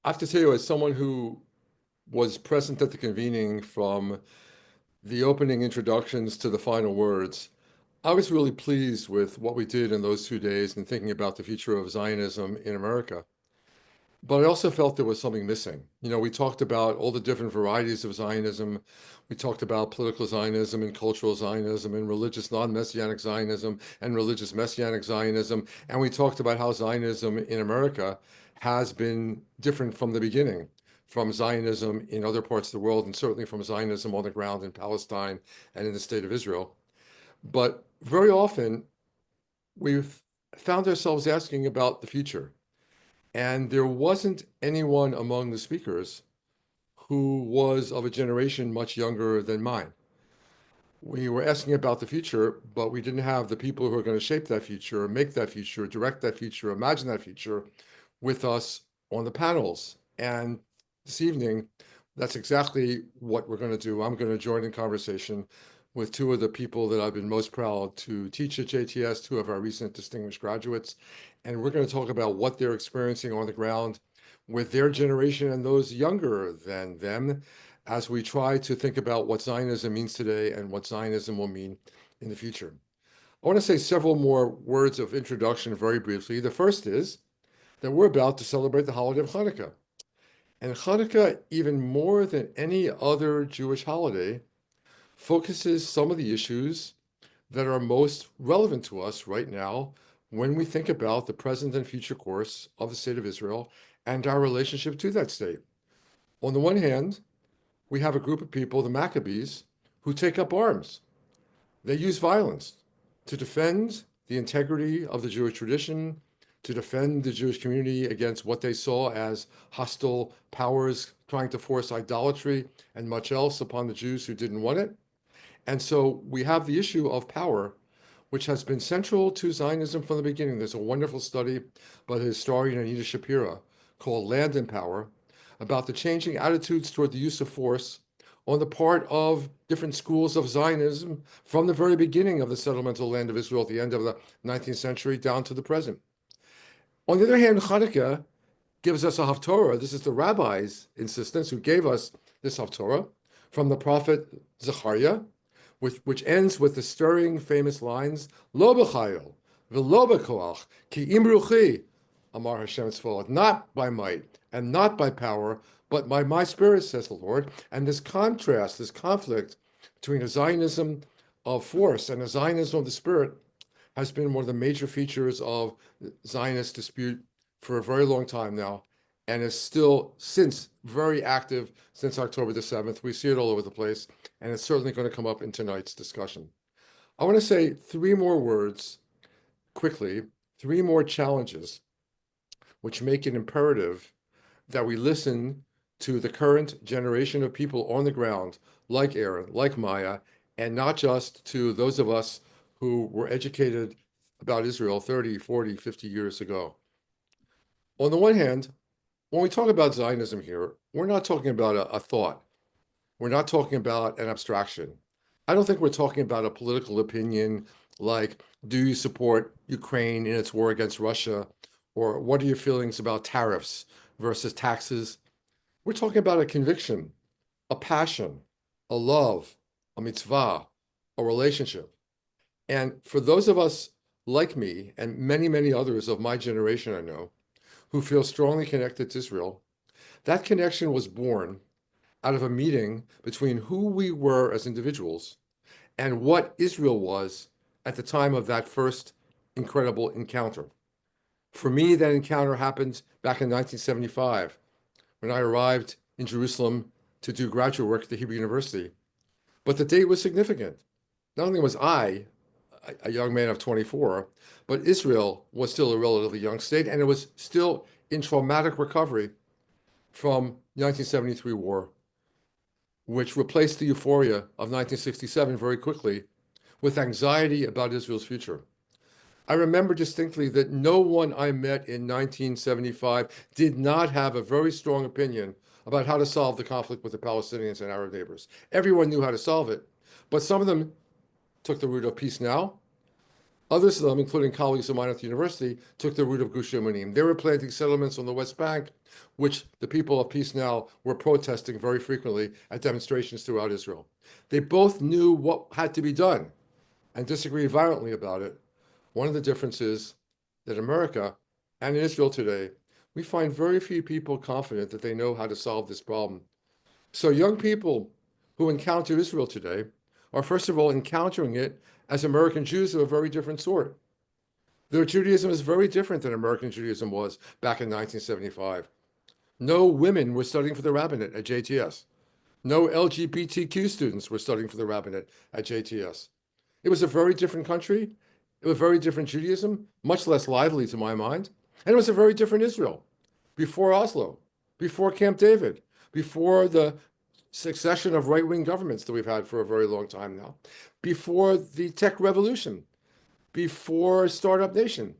I have to tell you, as someone who was present at the convening from the opening introductions to the final words, I was really pleased with what we did in those 2 days in thinking about the future of Zionism in America. But I also felt there was something missing. We talked about all the different varieties of Zionism. We talked about political Zionism and cultural Zionism and religious non-Messianic Zionism and religious Messianic Zionism. And we talked about how Zionism in America has been different from the beginning, from Zionism in other parts of the world, and certainly from Zionism on the ground in Palestine and in the state of Israel. But very often, we've found ourselves asking about the future. And there wasn't anyone among the speakers who was of a generation much younger than mine. We were asking about the future, but we didn't have the people who are going to shape that future, make that future, direct that future, imagine that future with us on the panels. And this evening, that's exactly what we're going to do. I'm going to join in conversation with two of the people that I've been most proud to teach at JTS, two of our recent distinguished graduates. And we're going to talk about what they're experiencing on the ground with their generation and those younger than them as we try to think about what Zionism means today and what Zionism will mean in the future. I want to say several more words of introduction very briefly. The first is that we're about to celebrate the holiday of Hanukkah. And Hanukkah, even more than any other Jewish holiday, focuses some of the issues that are most relevant to us right now when we think about the present and future course of the state of Israel and our relationship to that state. On the one hand, we have a group of people, the Maccabees, who take up arms. They use violence to defend the integrity of the Jewish tradition, to defend the Jewish community against what they saw as hostile powers trying to force idolatry and much else upon the Jews who didn't want it. And so we have the issue of power, which has been central to Zionism from the beginning. There's a wonderful study by the historian Anita Shapira called Land and Power about the changing attitudes toward the use of force on the part of different schools of Zionism from the very beginning of the settlemental land of Israel at the end of the 19th century down to the present. On the other hand, Hanukkah gives us a Haftorah. This is the rabbi's insistence who gave us this Haftorah from the prophet Zechariah, which ends with the stirring, famous lines, Lo b'chayil, v'lo b'koach, ki im ruchi, Amar Hashem Tzvaot, not by might and not by power, but by my spirit, says the Lord. And this contrast, this conflict between a Zionism of force and a Zionism of the spirit has been one of the major features of the Zionist dispute for a very long time now, and is still very active since October the 7th. We see it all over the place, and it's certainly going to come up in tonight's discussion. I want to say three more words quickly, three more challenges, which make it imperative that we listen to the current generation of people on the ground, like Aaron, like Maya, and not just to those of us who were educated about Israel 30, 40, 50 years ago. On the one hand, when we talk about Zionism here, we're not talking about a thought. We're not talking about an abstraction. I don't think we're talking about a political opinion like, do you support Ukraine in its war against Russia? Or what are your feelings about tariffs versus taxes? We're talking about a conviction, a passion, a love, a mitzvah, a relationship. And for those of us like me and many, many others of my generation I know who feel strongly connected to Israel, that connection was born out of a meeting between who we were as individuals and what Israel was at the time of that first incredible encounter. For me, that encounter happened back in 1975 when I arrived in Jerusalem to do graduate work at the Hebrew University. But the date was significant. Not only was I a young man of 24, but Israel was still a relatively young state, and it was still in traumatic recovery from the 1973 war, which replaced the euphoria of 1967 very quickly with anxiety about Israel's future. I remember distinctly that no one I met in 1975 did not have a very strong opinion about how to solve the conflict with the Palestinians and Arab neighbors. Everyone knew how to solve it, but some of them took the route of peace now. Others of them, including colleagues of mine at the university, took the route of Gush Emunim. They were planting settlements on the West Bank, which the people of Peace Now were protesting very frequently at demonstrations throughout Israel. They both knew what had to be done and disagreed violently about it. One of the differences that America and in Israel today, we find very few people confident that they know how to solve this problem. So young people who encounter Israel today are, first of all, encountering it as American Jews of a very different sort. Their Judaism is very different than American Judaism was back in 1975. No women were studying for the rabbinate at JTS. No LGBTQ students were studying for the rabbinate at JTS. It was a very different country. It was very different Judaism, much less lively to my mind. And it was a very different Israel before Oslo, before Camp David, before the succession of right-wing governments that we've had for a very long time now, before the tech revolution, before Startup Nation,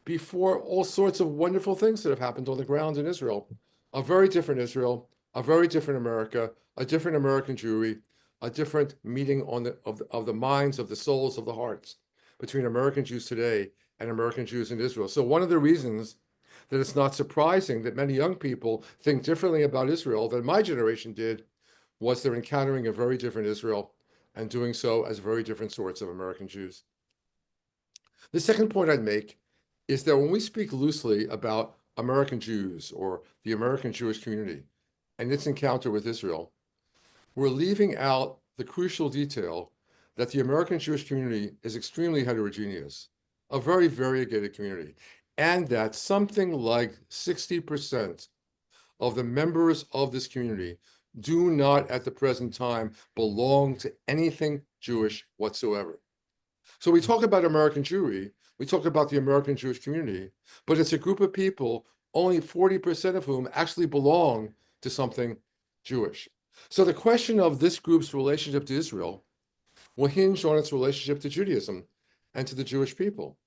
before all sorts of wonderful things that have happened on the ground in Israel. A very different Israel, a very different America, a different American Jewry, a different meeting of the minds, of the souls, of the hearts between American Jews today and American Jews in Israel. So one of the reasons that it's not surprising that many young people think differently about Israel than my generation did was they're encountering a very different Israel and doing so as very different sorts of American Jews. The second point I'd make is that when we speak loosely about American Jews or the American Jewish community and its encounter with Israel, we're leaving out the crucial detail that the American Jewish community is extremely heterogeneous, a very variegated community, and that something like 60% of the members of this community do not at the present time belong to anything Jewish whatsoever. So we talk about American Jewry, we talk about the American Jewish community, but it's a group of people, only 40% of whom actually belong to something Jewish. So the question of this group's relationship to Israel will hinge on its relationship to Judaism and to the Jewish people.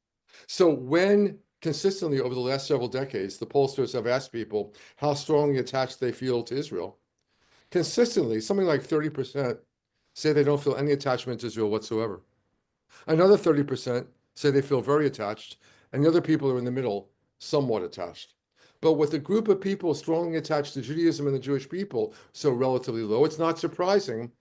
So when consistently over the last several decades, the pollsters have asked people how strongly attached they feel to Israel, consistently, something like 30% say they don't feel any attachment to Israel whatsoever. Another 30% say they feel very attached, and the other people are in the middle, somewhat attached. But with a group of people strongly attached to Judaism and the Jewish people so relatively low, it's not surprising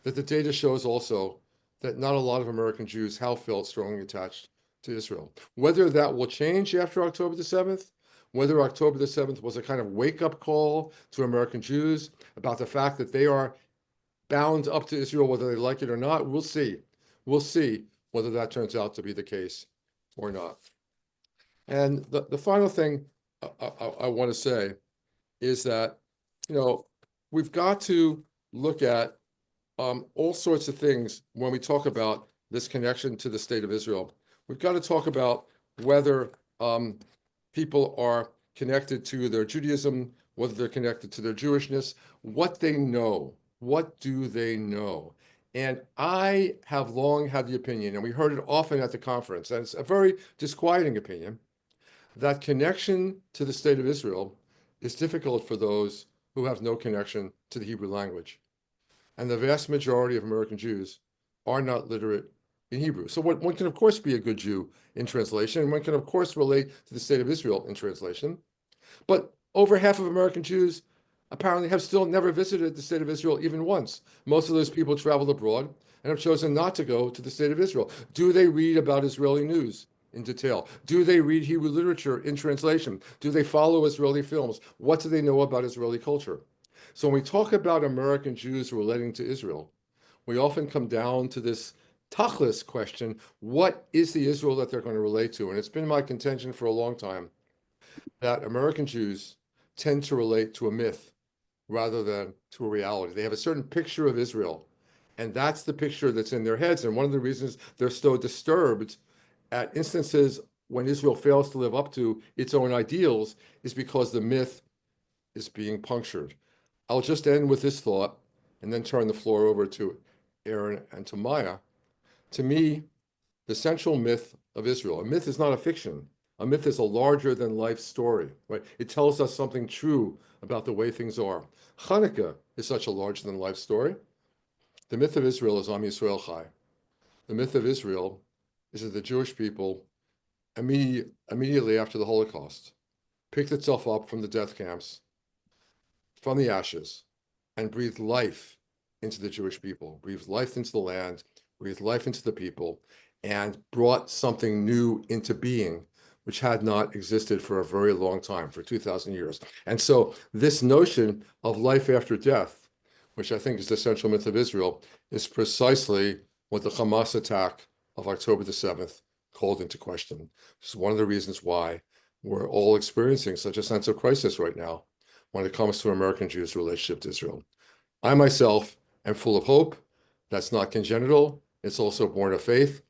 that the data shows also that not a lot of American Jews have felt strongly attached to Israel. Whether that will change after October the 7th, whether October the 7th was a kind of wake-up call to American Jews about the fact that they are bound up to Israel, whether they like it or not, we'll see. We'll see whether that turns out to be the case or not. And the final thing I want to say is that, we've got to look at all sorts of things when we talk about this connection to the state of Israel. We've got to talk about whether people are connected to their Judaism, whether they're connected to their Jewishness, what they know. What do they know? And I have long had the opinion, and we heard it often at the conference, and it's a very disquieting opinion, that connection to the state of Israel is difficult for those who have no connection to the Hebrew language. And the vast majority of American Jews are not literate in Hebrew. So one can, of course, be a good Jew in translation, and one can, of course, relate to the state of Israel in translation. But over half of American Jews apparently have still never visited the state of Israel even once. Most of those people traveled abroad and have chosen not to go to the state of Israel. Do they read about Israeli news in detail? Do they read Hebrew literature in translation? Do they follow Israeli films? What do they know about Israeli culture? So when we talk about American Jews relating to Israel, we often come down to this tachlis question: what is the Israel that they're going to relate to? And it's been my contention for a long time that American Jews tend to relate to a myth rather than to a reality. They have a certain picture of Israel, and that's the picture that's in their heads. And one of the reasons they're so disturbed at instances when Israel fails to live up to its own ideals is because the myth is being punctured. I'll just end with this thought and then turn the floor over to Aaron and to Maya. To me, the central myth of Israel, a myth is not a fiction. A myth is a larger than life story, right? It tells us something true about the way things are. Hanukkah is such a larger than life story. The myth of Israel is Am Yisrael Chai. The myth of Israel is that the Jewish people immediately after the Holocaust picked itself up from the death camps, from the ashes, and breathed life into the Jewish people, breathed life into the land, breathed life into the people, and brought something new into being, which had not existed for a very long time, for 2,000 years. And so this notion of life after death, which I think is the central myth of Israel, is precisely what the Hamas attack of October the 7th called into question. This is one of the reasons why we're all experiencing such a sense of crisis right now when it comes to American Jews' relationship to Israel. I myself am full of hope. That's not congenital. It's also born of faith.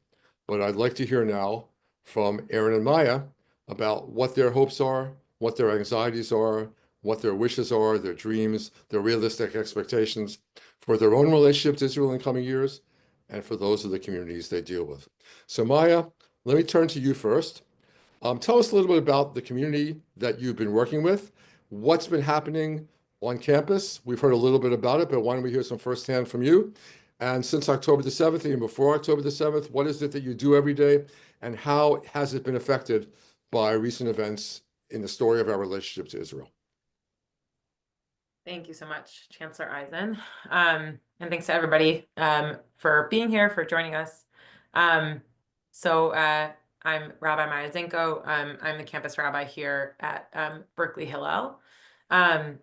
But I'd like to hear now from Aaron and Maya about what their hopes are, what their anxieties are, what their wishes are, their dreams, their realistic expectations for their own relationship to Israel in coming years, and for those of the communities they deal with. So Maya, let me turn to you first. Tell us a little bit about the community that you've been working with, what's been happening on campus. We've heard a little bit about it, but why don't we hear some firsthand from you? And since October the 7th, even before October the 7th, what is it that you do every day, and how has it been affected by recent events in the story of our relationship to Israel? Thank you so much, Chancellor Eisen. And thanks to everybody for being here, for joining us. I'm Rabbi Maya Zinkow. I'm the campus rabbi here at Berkeley Hillel. What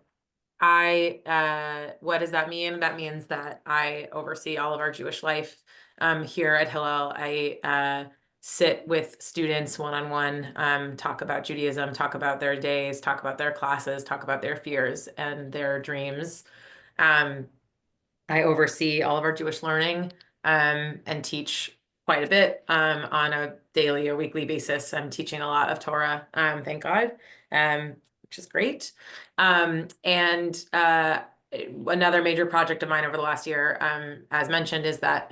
does that mean? That means that I oversee all of our Jewish life here at Hillel. I sit with students one-on-one, talk about Judaism, talk about their days, talk about their classes, talk about their fears and their dreams. I oversee all of our Jewish learning and teach quite a bit on a daily or weekly basis. I'm teaching a lot of Torah, thank God, which is great. Another major project of mine over the last year, as mentioned, is that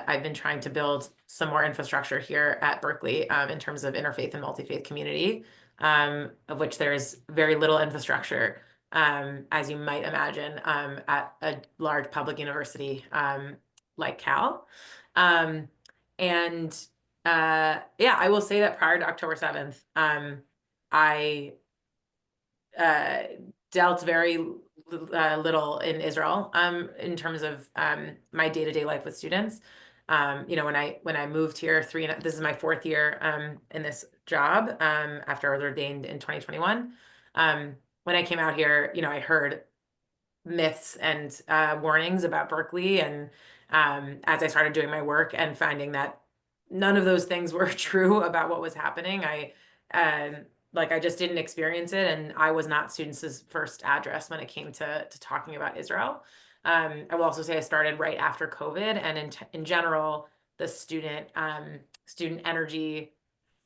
I've been trying to build some more infrastructure here at Berkeley in terms of interfaith and multi-faith community, of which there is very little infrastructure, as you might imagine, at a large public university like Cal. Yeah, I will say that prior to October 7th, I dealt very little in Israel in terms of my day-to-day life with students. When I moved here, this is my 4th year in this job after I was ordained in 2021. When I came out here, I heard myths and warnings about Berkeley, and as I started doing my work and finding that none of those things were true about what was happening, I just didn't experience it, and I was not students' first address when it came to talking about Israel. I will also say I started right after COVID, and in general, the student energy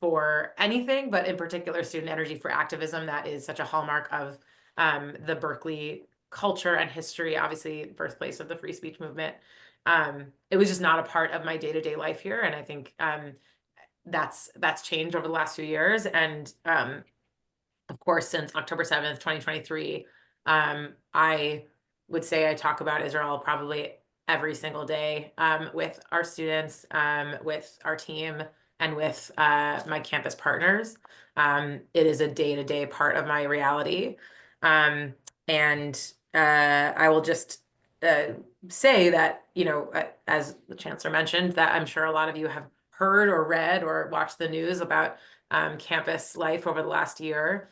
for anything, but in particular student energy for activism, that is such a hallmark of the Berkeley culture and history, obviously birthplace of the free speech movement. It was just not a part of my day-to-day life here, and I think that's changed over the last few years. And of course, since October 7th, 2023, I would say I talk about Israel probably every single day with our students, with our team, and with my campus partners. It is a day-to-day part of my reality. I will just say that, as the Chancellor mentioned, that I'm sure a lot of you have heard or read or watched the news about campus life over the last year.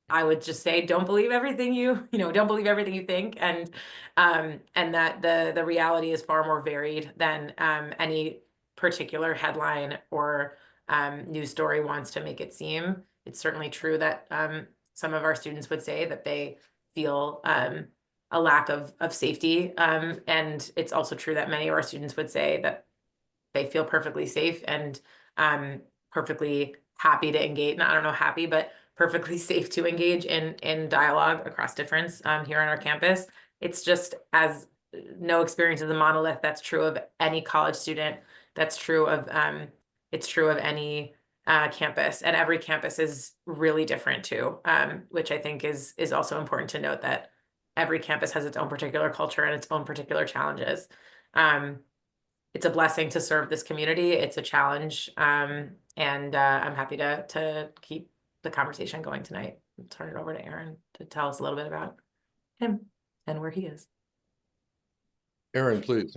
I would just say, don't believe everything don't believe everything you think, and that the reality is far more varied than any particular headline or news story wants to make it seem. It's certainly true that some of our students would say that they feel a lack of safety, and it's also true that many of our students would say that they feel perfectly safe and perfectly happy to engage. I don't know, happy, but perfectly safe to engage in dialogue across difference here on our campus. It's just, as no experience is a monolith. That's true of any college student. That's true of it's true of any campus, and every campus is really different too, which I think is also important to note, that every campus has its own particular culture and its own particular challenges. it's a blessing to serve this community. It's a challenge. And I'm happy to keep the conversation going tonight. I'll turn it over to Aaron to tell us a little bit about him and where he is. Aaron, please.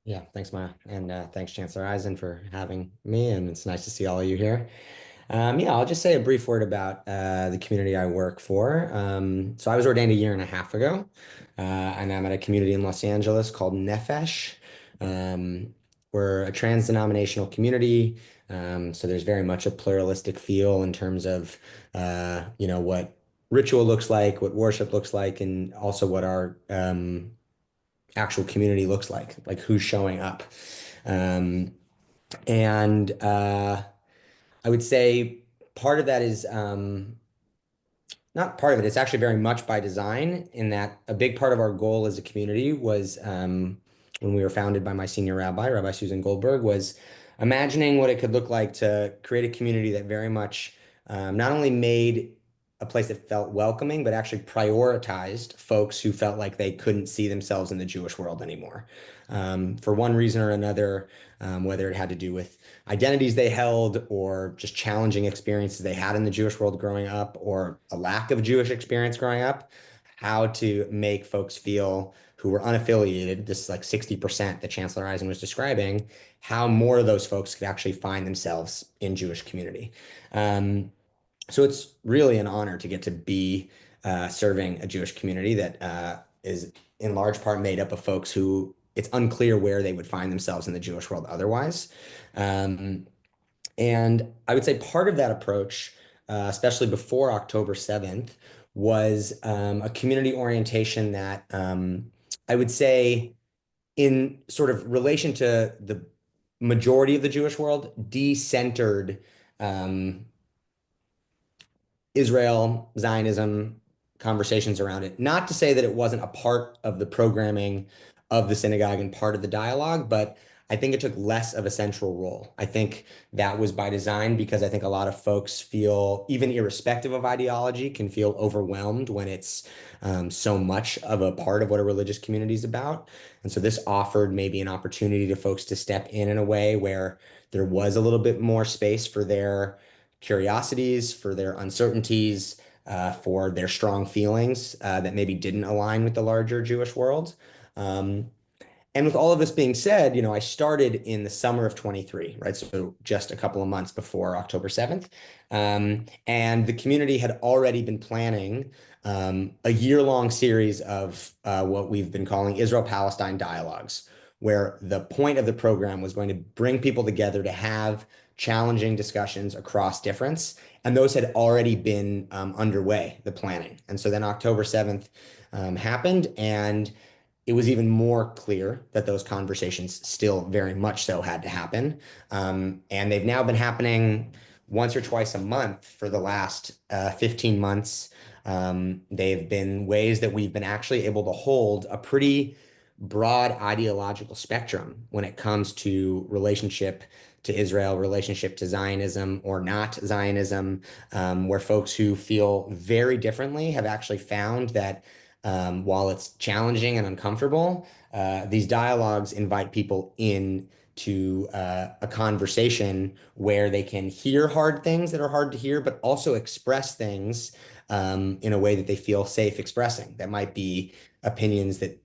Yeah, thanks, Maya. And thanks, Chancellor Eisen, for having me. And it's nice to see all of you here. Yeah, I'll just say a brief word about the community I work for. So I was ordained a year and a half ago, and I'm at a community in Los Angeles called Nefesh. Um, we're a trans-denominational community, so there's very much a pluralistic feel in terms of, what ritual looks like, what worship looks like, and also what our actual community looks like who's showing up. Um, and I would say part of that is not part of it, it's actually very much by design, in that a big part of our goal as a community was when we were founded by my senior rabbi, Rabbi Susan Goldberg, was imagining what it could look like to create a community that very much not only made a place that felt welcoming, but actually prioritized folks who felt like they couldn't see themselves in the Jewish world anymore. For one reason or another, whether it had to do with identities they held or just challenging experiences they had in the Jewish world growing up or a lack of Jewish experience growing up, how to make folks feel who were unaffiliated, this is like 60% that Chancellor Eisen was describing, how more of those folks could actually find themselves in Jewish community. So it's really an honor to get to be serving a Jewish community that is in large part made up of folks who it's unclear where they would find themselves in the Jewish world otherwise. Um, and I would say part of that approach, especially before October 7th, was a community orientation that I would say, in sort of relation to the majority of the Jewish world, de-centered Israel, Zionism, conversations around it. Not to say that it wasn't a part of the programming of the synagogue and part of the dialogue, but I think it took less of a central role. I think that was by design because I think a lot of folks feel, even irrespective of ideology, can feel overwhelmed when it's so much of a part of what a religious community is about. And so this offered maybe an opportunity to folks to step in a way where there was a little bit more space for their curiosities, for their uncertainties, for their strong feelings that maybe didn't align with the larger Jewish world. And with all of this being said, I started in the summer of 23, right? So just a couple of months before October 7th. And the community had already been planning a year-long series of what we've been calling Israel-Palestine dialogues, where the point of the program was going to bring people together to have challenging discussions across difference. And those had already been underway, the planning. And so then October 7th happened, and it was even more clear that those conversations still very much so had to happen. And they've now been happening once or twice a month for the last 15 months. They've been ways that we've been actually able to hold a pretty broad ideological spectrum when it comes to relationship to Israel, relationship to Zionism or not Zionism, where folks who feel very differently have actually found that while it's challenging and uncomfortable, these dialogues invite people in to a conversation where they can hear hard things that are hard to hear, but also express things in a way that they feel safe expressing. That might be opinions that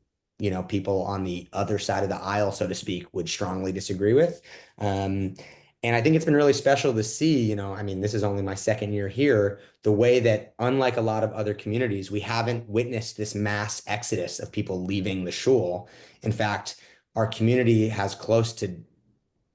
people on the other side of the aisle, so to speak, would strongly disagree with. And I think it's been really special to see, I mean, this is only my second year here, the way that, unlike a lot of other communities, we haven't witnessed this mass exodus of people leaving the shul. In fact, our community has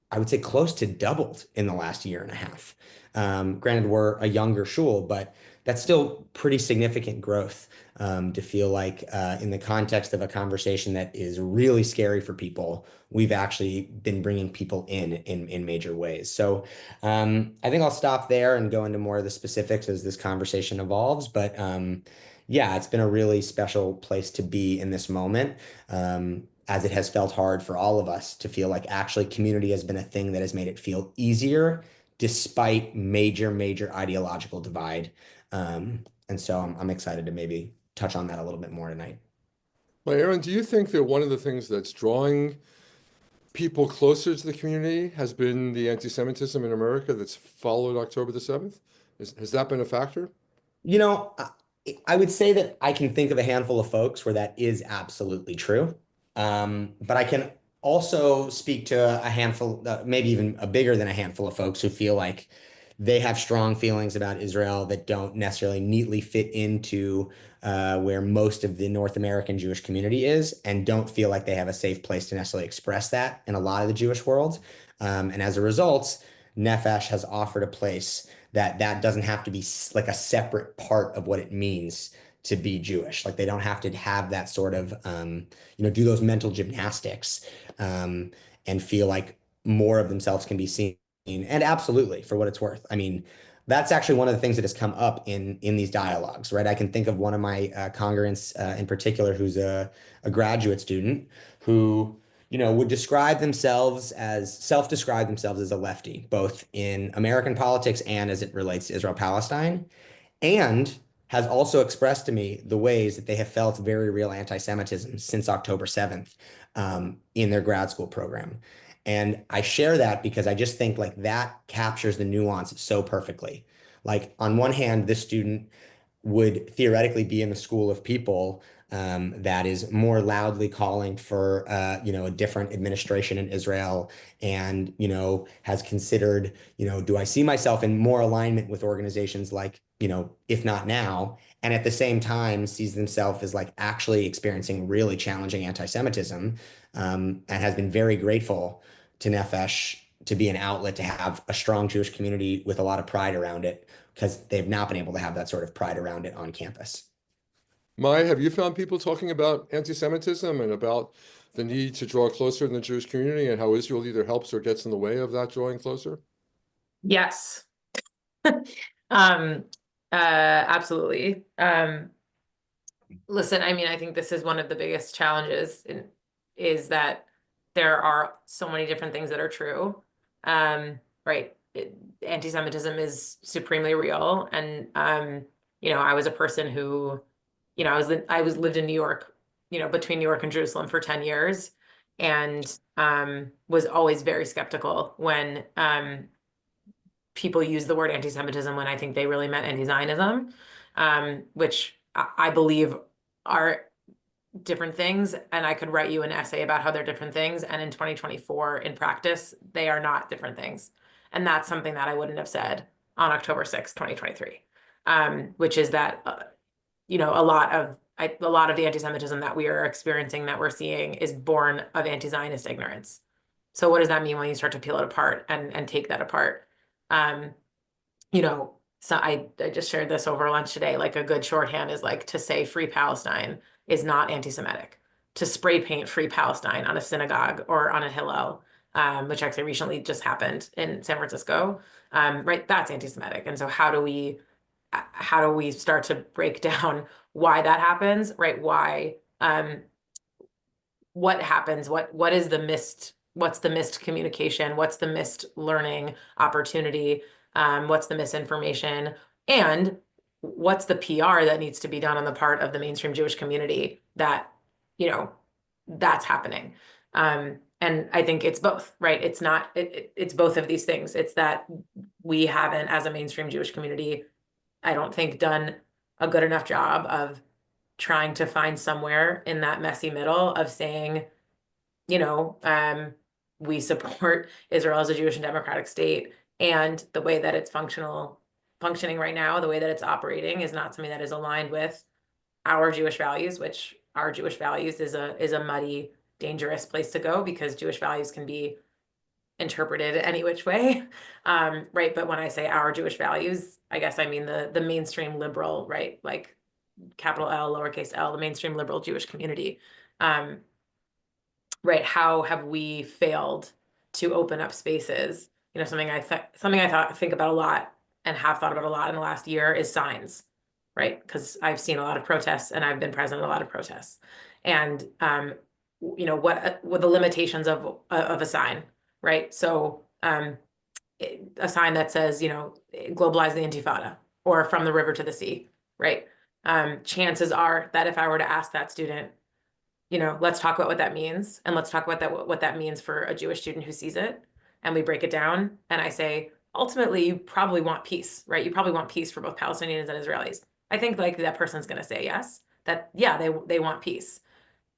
I would say close to doubled in the last year and a half. Granted, we're a younger shul, but that's still pretty significant growth to feel like in the context of a conversation that is really scary for people, we've actually been bringing people in major ways. So I think I'll stop there and go into more of the specifics as this conversation evolves. But yeah, it's been a really special place to be in this moment. As it has felt hard for all of us to feel like actually community has been a thing that has made it feel easier despite major ideological divide. And so I'm excited to maybe touch on that a little bit more tonight. Well, Aaron, do you think that one of the things that's drawing people closer to the community has been the anti-Semitism in America that's followed October the 7th? Has that been a factor? You know, I would say that I can think of a handful of folks where that is absolutely true. But I can also speak to a handful, maybe even a bigger than a handful of folks who feel like they have strong feelings about Israel that don't necessarily neatly fit into where most of the North American Jewish community is, and don't feel like they have a safe place to necessarily express that in a lot of the Jewish world. And as a result, Nefesh has offered a place that doesn't have to be like a separate part of what it means to be Jewish. Like they don't have to have that sort of, do those mental gymnastics and feel like more of themselves can be seen. And absolutely, for what it's worth. I mean, that's actually one of the things that has come up in these dialogues, right? I can think of one of my congregants in particular who's a graduate student who would self-describe themselves as a lefty, both in American politics and as it relates to Israel-Palestine, and has also expressed to me the ways that they have felt very real anti-Semitism since October 7th in their grad school program. And I share that because I just think like that captures the nuance so perfectly. Like on one hand, this student would theoretically be in the school of people that is more loudly calling for a different administration in Israel, and has considered, do I see myself in more alignment with organizations like, if not now, and at the same time sees themselves as like actually experiencing really challenging anti-Semitism, and has been very grateful to Nefesh to be an outlet to have a strong Jewish community with a lot of pride around it, because they've not been able to have that sort of pride around it on campus. Mai, have you found people talking about anti-Semitism and about the need to draw closer in the Jewish community and how Israel either helps or gets in the way of that drawing closer? Yes. Absolutely. Listen, I mean, I think this is one of the biggest challenges is that there are so many different things that are true. Right. Anti-Semitism is supremely real. And, I was a person who, I was lived in New York, between New York and Jerusalem for 10 years, and was always very skeptical when people use the word anti-Semitism when I think they really meant anti-Zionism, which I believe are different things. And I could write you an essay about how they're different things. And in 2024, in practice, they are not different things. And that's something that I wouldn't have said on October 6th, 2023, which is that, a lot of the anti-Semitism that we are experiencing, that we're seeing, is born of anti-Zionist ignorance. So what does that mean when you start to peel it apart and take that apart? So I just shared this over lunch today. Like a good shorthand is like to say Free Palestine is not anti-Semitic. To spray paint Free Palestine on a synagogue or on a Hillel, which actually recently just happened in San Francisco, right? That's anti-Semitic. And so how do we start to break down why that happens, right? Why, what happens? What is the what's the missed communication? What's the missed learning opportunity? What's the misinformation? And what's the PR that needs to be done on the part of the mainstream Jewish community that, that's happening? And I think it's both, right? It's both of these things. It's that we haven't, as a mainstream Jewish community, I don't think, done a good enough job of trying to find somewhere in that messy middle of saying, we support Israel as a Jewish and democratic state, and the way that it's functioning right now, the way that it's operating, is not something that is aligned with our Jewish values, which our Jewish values is a muddy, dangerous place to go, because Jewish values can be interpreted any which way, right? But when I say our Jewish values, I guess I mean the mainstream liberal, right? Like capital L, lowercase l, the mainstream liberal Jewish community. Right? How have we failed to open up spaces? Something I think about a lot and have thought about a lot in the last year is signs, right? Because I've seen a lot of protests and I've been present in a lot of protests. And what the limitations of a sign, right? So a sign that says, globalize the Intifada, or from the river to the sea, right? Chances are that if I were to ask that student, let's talk about what that means, and let's talk about what that means for a Jewish student who sees it. And we break it down, and I say, ultimately, you probably want peace, right? You probably want peace for both Palestinians and Israelis. I think likely that person's going to say yes, that yeah, they want peace.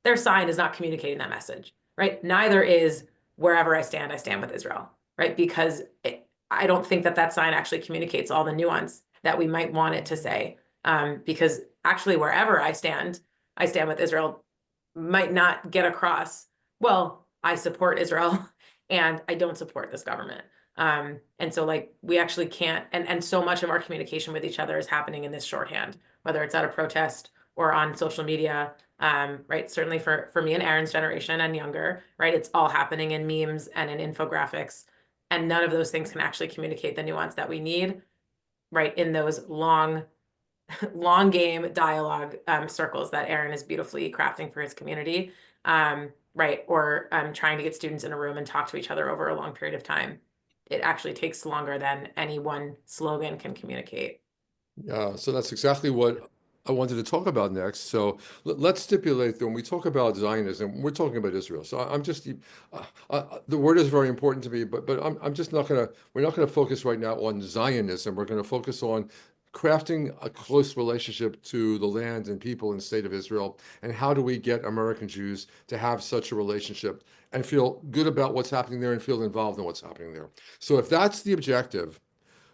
Their sign is not communicating that message, right? Neither is wherever I stand with Israel, right? Because I don't think that sign actually communicates all the nuance that we might want it to say. Because actually, wherever I stand with Israel might not get across, well, I support Israel and I don't support this government. And so like we actually can't, and so much of our communication with each other is happening in this shorthand, whether it's at a protest or on social media, right? Certainly for me and Aaron's generation and younger, right? It's all happening in memes and in infographics, and none of those things can actually communicate the nuance that we need, right? In those long game dialogue circles that Aaron is beautifully crafting for his community, right? Or trying to get students in a room and talk to each other over a long period of time. It actually takes longer than any one slogan can communicate. Yeah, so that's exactly what I wanted to talk about next. So let's stipulate that when we talk about Zionism, we're talking about Israel. So I'm just the word is very important to me, but I'm just not gonna we're not gonna focus right now on Zionism. We're gonna focus on crafting a close relationship to the land and people and state of Israel, and how do we get American Jews to have such a relationship and feel good about what's happening there and feel involved in what's happening there. So if that's the objective,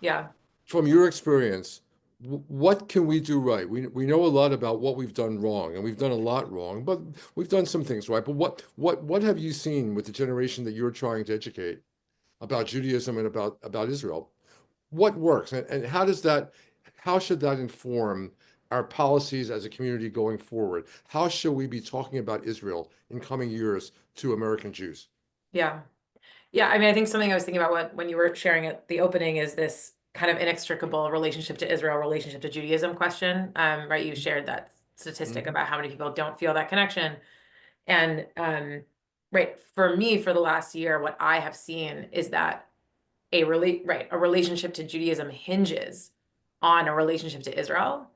Yeah. from your experience, what can we do right? We know a lot about what we've done wrong, and we've done a lot wrong, but we've done some things right. But what have you seen with the generation that you're trying to educate about Judaism and about Israel? What works, and how should that inform our policies as a community going forward? How should we be talking about Israel in coming years to American Jews? Yeah. Yeah, I mean, I think something I was thinking about when you were sharing at the opening is this kind of inextricable relationship to Israel, relationship to Judaism question. Right, you shared that statistic Mhm. about how many people don't feel that connection. And right, for me, for the last year, what I have seen is that a relationship to Judaism hinges on a relationship to Israel.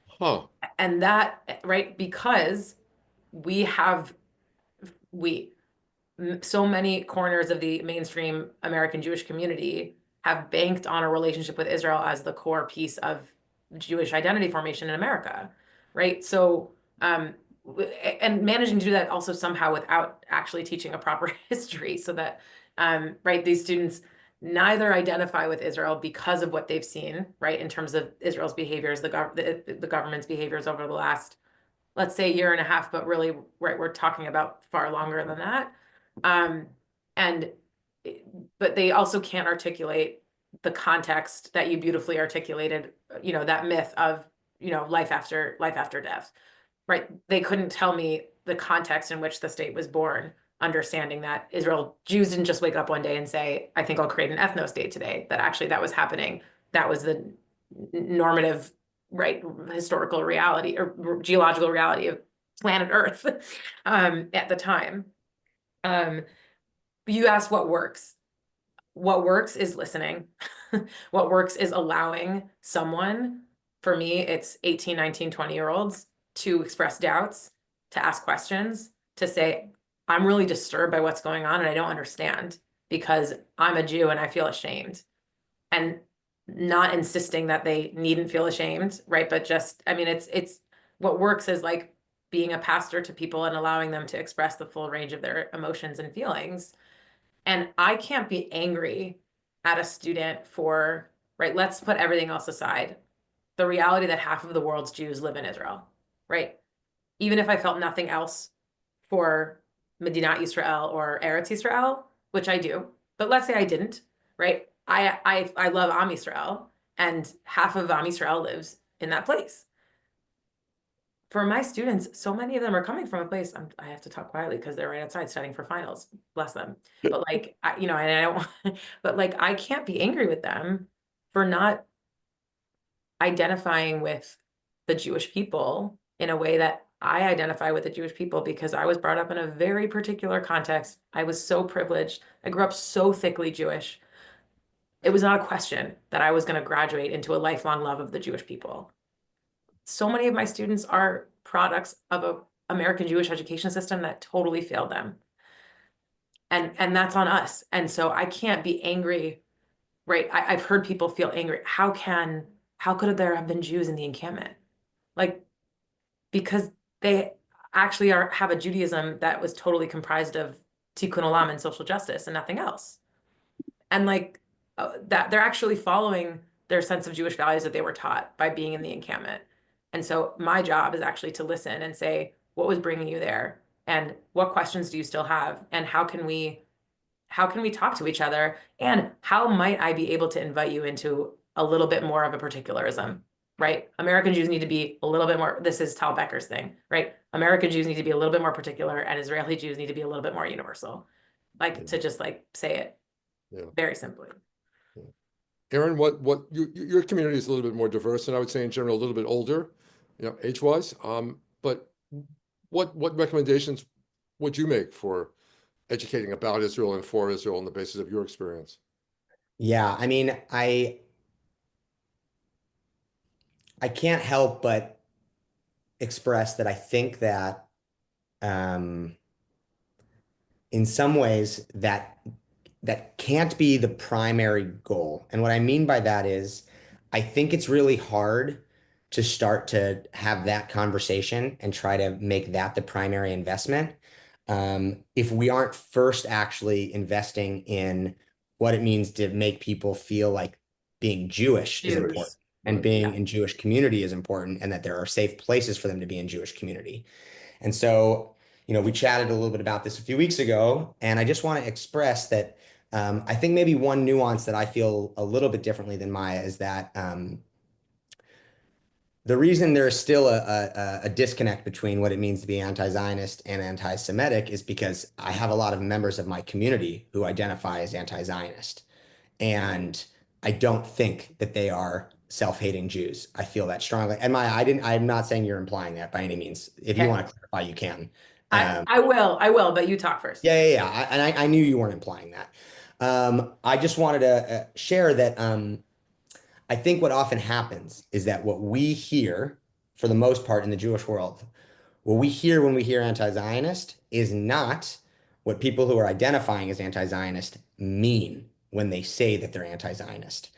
Huh. And that, right, because we have we so many corners of the mainstream American Jewish community have banked on a relationship with Israel as the core piece of Jewish identity formation in America, right? So, and managing to do that also somehow without actually teaching a proper history, so that, right, these students neither identify with Israel because of what they've seen, right, in terms of Israel's behaviors, the government's behaviors over the last, let's say, year and a half, but really, right, we're talking about far longer than that. Um, and but they also can't articulate the context that you beautifully articulated, that myth of, life after death, right? They couldn't tell me the context in which the state was born, understanding that Jews didn't just wake up one day and say, I think I'll create an ethno state today, that actually that was happening. That was the normative, right, historical reality or geological reality of planet Earth at the time. You asked what works. What works is listening. What works is allowing someone, for me, it's 18, 19, 20-year-olds, to express doubts, to ask questions, to say, I'm really disturbed by what's going on and I don't understand because I'm a Jew and I feel ashamed. And not insisting that they needn't feel ashamed, right? But just, I mean, it's what works is like being a pastor to people and allowing them to express the full range of their emotions and feelings. And I can't be angry at a student for, right, let's put everything else aside. The reality that half of the world's Jews live in Israel, right? Even if I felt nothing else for Medinat Yisrael or Eretz Yisrael, which I do, but let's say I didn't, right? I love Am Yisrael, and half of Am Yisrael lives in that place. For my students, so many of them are coming from a place. I have to talk quietly because they're right outside studying for finals. Bless them. But like, and I don't, but like, I can't be angry with them for not identifying with the Jewish people in a way that I identify with the Jewish people because I was brought up in a very particular context. I was so privileged. I grew up so thickly Jewish. It was not a question that I was going to graduate into a lifelong love of the Jewish people. So many of my students are products of a American Jewish education system that totally failed them. And that's on us. And so I can't be angry, right? I've heard people feel angry. How could there have been Jews in the encampment? Like, because they actually have a Judaism that was totally comprised of tikkun olam and social justice and nothing else. And like that they're actually following their sense of Jewish values that they were taught by being in the encampment. And so my job is actually to listen and say, what was bringing you there? And what questions do you still have? And how can we talk to each other? And how might I be able to invite you into a little bit more of a particularism, right? American Jews need to be a little bit more, this is Tal Becker's thing, right? American Jews need to be a little bit more particular, and Israeli Jews need to be a little bit more universal. Like, to just like say it very simply. Aaron, your community is a little bit more diverse, and I would say in general a little bit older, age-wise. But what recommendations would you make for educating about Israel and for Israel on the basis of your experience? Yeah, I mean, I can't help but express that I think that in some ways that can't be the primary goal. And what I mean by that is I think it's really hard to start to have that conversation and try to make that the primary investment if we aren't first actually investing in what it means to make people feel like being Jewish is important and being in Jewish community is important, and that there are safe places for them to be in Jewish community. And so, we chatted a little bit about this a few weeks ago, and I just want to express that I think maybe one nuance that I feel a little bit differently than Maya is that the reason there's still a disconnect between what it means to be anti-Zionist and anti-Semitic is because I have a lot of members of my community who identify as anti-Zionist. And I don't think that they are self-hating Jews. I feel that strongly. And Maya, I'm not saying you're implying that by any means. If you want to clarify, you can. I will, but you talk first. Yeah. I knew you weren't implying that. I just wanted to share that I think what often happens is that what we hear, for the most part in the Jewish world, what we hear when we hear anti-Zionist is not what people who are identifying as anti-Zionist mean when they say that they're anti-Zionist.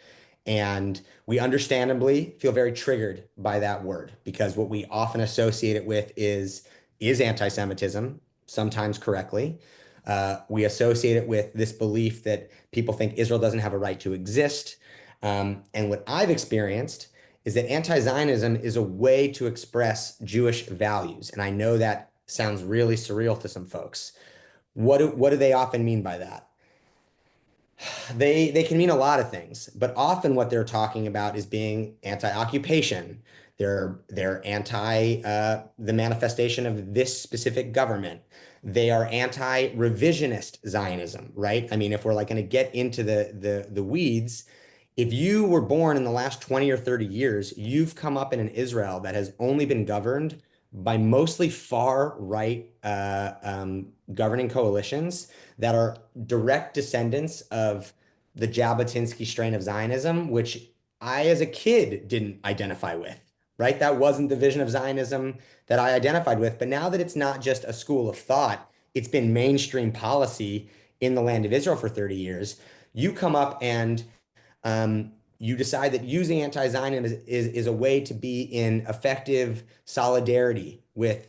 And we understandably feel very triggered by that word because what we often associate it with is anti-Semitism, sometimes correctly. We associate it with this belief that people think Israel doesn't have a right to exist. And what I've experienced is that anti-Zionism is a way to express Jewish values. And I know that sounds really surreal to some folks. What do they often mean by that? They can mean a lot of things, but often what they're talking about is being anti-occupation. They're anti the manifestation of this specific government. They are anti-revisionist Zionism, right? I mean, if we're like going to get into the weeds, if you were born in the last 20 or 30 years, you've come up in an Israel that has only been governed by mostly far right governing coalitions that are direct descendants of the Jabotinsky strain of Zionism, which I, as a kid, didn't identify with, right? That wasn't the vision of Zionism that I identified with. But now that it's not just a school of thought, it's been mainstream policy in the land of Israel for 30 years. You come up and you decide that using anti-Zionism is a way to be in effective solidarity with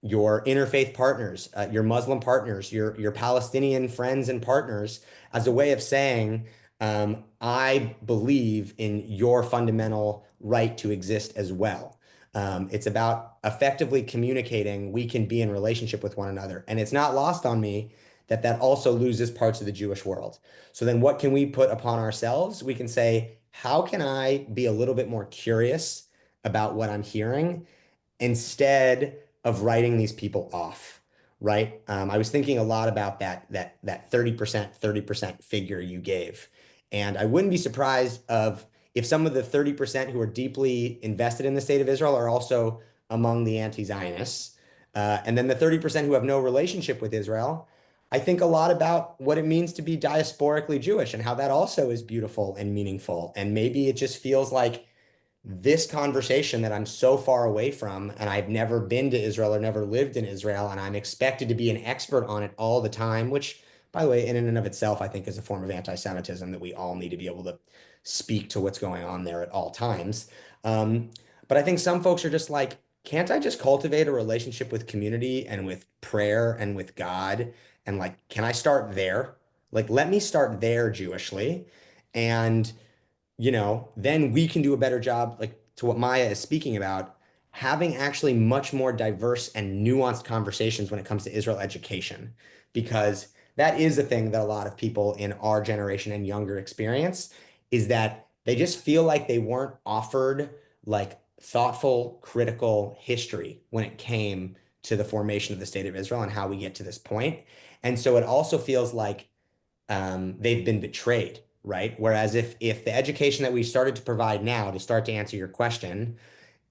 your interfaith partners, your Muslim partners, your Palestinian friends and partners, as a way of saying, I believe in your fundamental right to exist as well. It's about effectively communicating we can be in relationship with one another. And it's not lost on me that also loses parts of the Jewish world. So then what can we put upon ourselves? We can say, how can I be a little bit more curious about what I'm hearing instead of writing these people off, right? I was thinking a lot about that 30% figure you gave. And I wouldn't be surprised if some of the 30% who are deeply invested in the state of Israel are also among the anti-Zionists. And then the 30% who have no relationship with Israel, I think a lot about what it means to be diasporically Jewish and how that also is beautiful and meaningful. And maybe it just feels like this conversation that I'm so far away from, and I've never been to Israel or never lived in Israel, and I'm expected to be an expert on it all the time, which, by the way, in and of itself, I think is a form of anti-Semitism that we all need to be able to speak to what's going on there at all times. Um, but I think some folks are just like, can't I just cultivate a relationship with community and with prayer and with God? And like, can I start there? Like, let me start there Jewishly. And then we can do a better job, like to what Maya is speaking about, having actually much more diverse and nuanced conversations when it comes to Israel education, because that is a thing that a lot of people in our generation and younger experience is that they just feel like they weren't offered like thoughtful, critical history when it came to the formation of the state of Israel and how we get to this point. And so it also feels like they've been betrayed, right? Whereas if the education that we started to provide now, to start to answer your question,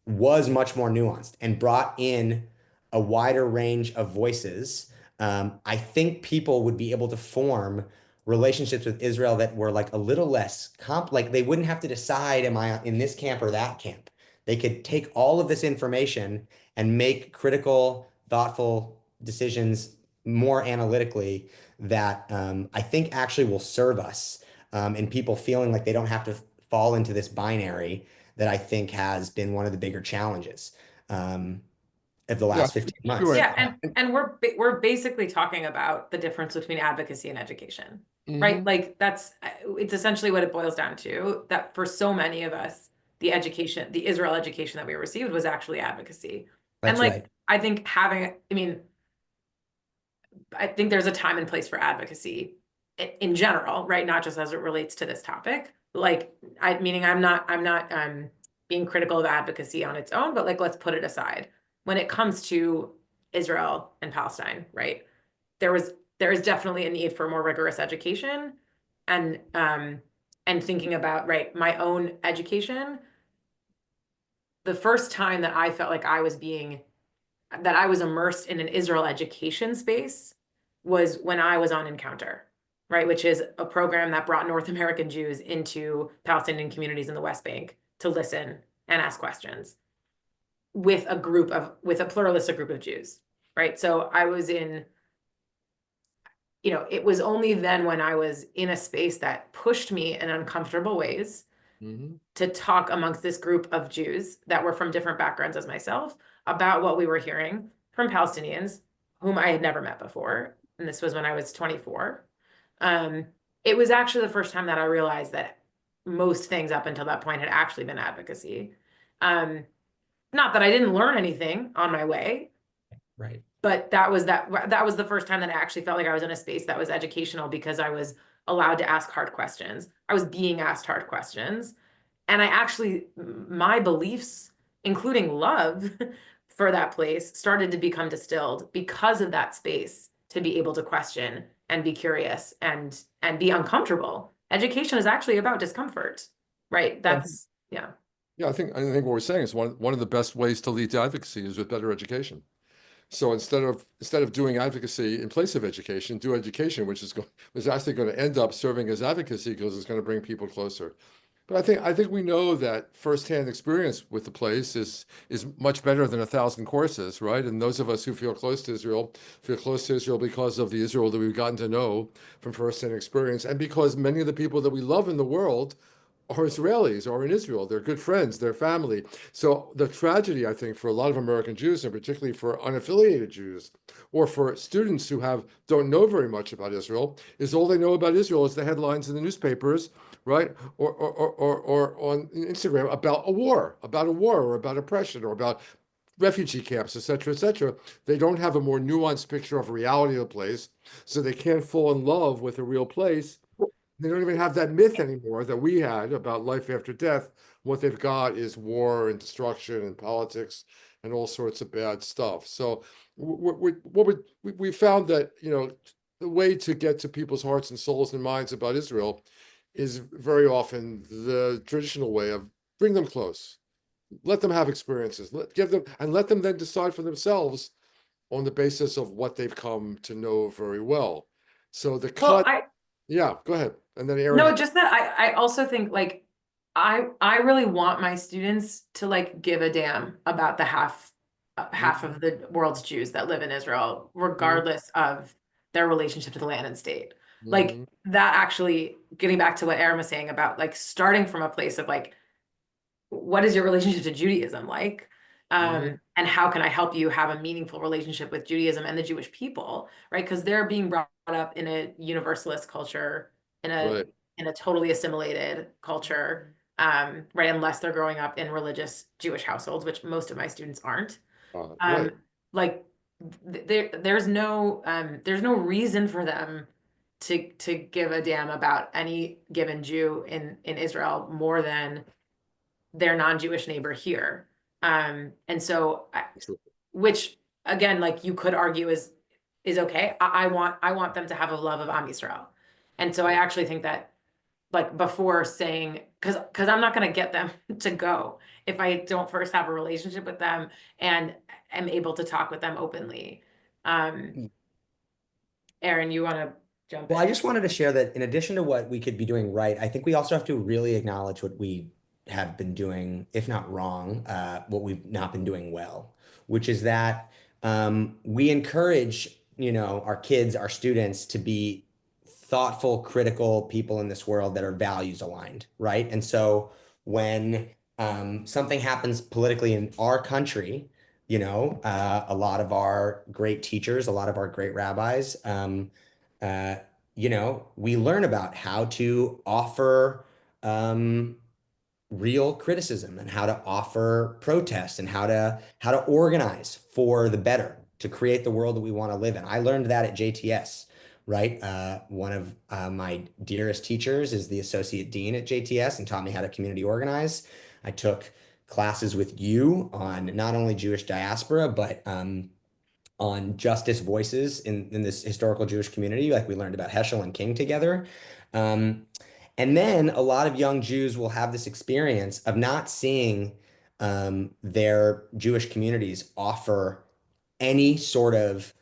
was much more nuanced and brought in a wider range of voices, I think people would be able to form relationships with Israel that were like a little less like they wouldn't have to decide, am I in this camp or that camp? They could take all of this information and make critical, thoughtful decisions more analytically that I think actually will serve us and people feeling like they don't have to fall into this binary that I think has been one of the bigger challenges of the Yeah, last 15 months. sure. Yeah, and we're basically talking about the difference between advocacy and education, right? Mhm. Like it's essentially what it boils down to, that for so many of us, the Israel education that we received was actually advocacy. And That's like right. I think there's a time and place for advocacy in general, right? Not just as it relates to this topic. Like, meaning I'm not being critical of advocacy on its own, but like, let's put it aside. When it comes to Israel and Palestine, right? There is definitely a need for more rigorous education and thinking about, right, my own education. The first time that I felt like that I was immersed in an Israel education space was when I was on Encounter, right? Which is a program that brought North American Jews into Palestinian communities in the West Bank to listen and ask questions with a pluralistic group of Jews, right? So I was it was only then when I was in a space that pushed me in uncomfortable ways Mhm. to talk amongst this group of Jews that were from different backgrounds as myself about what we were hearing from Palestinians whom I had never met before. And this was when I was 24. Um, it was actually the first time that I realized that most things up until that point had actually been advocacy. Um, Not that I didn't learn anything on my way, Right. but that was the first time that I actually felt like I was in a space that was educational because I was allowed to ask hard questions. I was being asked hard questions. And my beliefs, including love for that place, started to become distilled because of that space to be able to question and be curious and be uncomfortable. Education is actually about discomfort, right? Yeah. Yeah, I think what we're saying is one of the best ways to lead to advocacy is with better education. So instead of doing advocacy in place of education, do education, which is actually going to end up serving as advocacy because it's going to bring people closer. But I think we know that firsthand experience with the place is much better than 1,000 courses, right? And those of us who feel close to Israel feel close to Israel because of the Israel that we've gotten to know from firsthand experience, and because many of the people that we love in the world are Israelis or in Israel. They're good friends, they're family. So the tragedy, I think, for a lot of American Jews, and particularly for unaffiliated Jews, or for students who don't know very much about Israel, is all they know about Israel is the headlines in the newspapers, right? Or on Instagram about a war, or about oppression, or about refugee camps, et cetera, et cetera. They don't have a more nuanced picture of reality of the place, so they can't fall in love with a real place. They don't even have that myth anymore that we had about life after death. What they've got is war and destruction and politics and all sorts of bad stuff. So we found that, the way to get to people's hearts and souls and minds about Israel is very often the traditional way of bring them close, let them have experiences, let them then decide for themselves on the basis of what they've come to know very well. So Well, yeah, go ahead. And then Aaron. no, just that I also think like I really want my students to like give a damn about the half of the world's Jews that live in Israel, regardless of their relationship to the land and state. Like that actually getting back to what Aaron was saying about like starting from a place of like, what is your relationship to Judaism like? And how can I help you have a meaningful relationship with Judaism and the Jewish people, right? Because they're being brought up in a universalist culture, in a Right. totally assimilated culture, right? Unless they're growing up in religious Jewish households, which most of my students aren't. Right. Like there's no reason for them to give a damn about any given Jew in Israel more than their non-Jewish neighbor here. And so, which again, like you could argue is okay. I want them to have a love of Am Yisrael. And so I actually think that like before saying, because I'm not going to get them to go if I don't first have a relationship with them and am able to talk with them openly. Aaron, you want to jump Well, I in? just wanted to share that in addition to what we could be doing right, I think we also have to really acknowledge what we have been doing, if not wrong, what we've not been doing well, which is that we encourage, our kids, our students to be thoughtful, critical people in this world that are values aligned, right? And so when something happens politically in our country, a lot of our great teachers, a lot of our great rabbis, uh, we learn about how to offer um, real criticism and how to offer protest and how to organize for the better to create the world that we want to live in. I learned that at JTS, right? One of my dearest teachers is the associate dean at JTS and taught me how to community organize. I took classes with you on not only Jewish diaspora, but on justice voices in this historical Jewish community. Like we learned about Heschel and King together. Um, and then a lot of young Jews will have this experience of not seeing their Jewish communities offer any sort of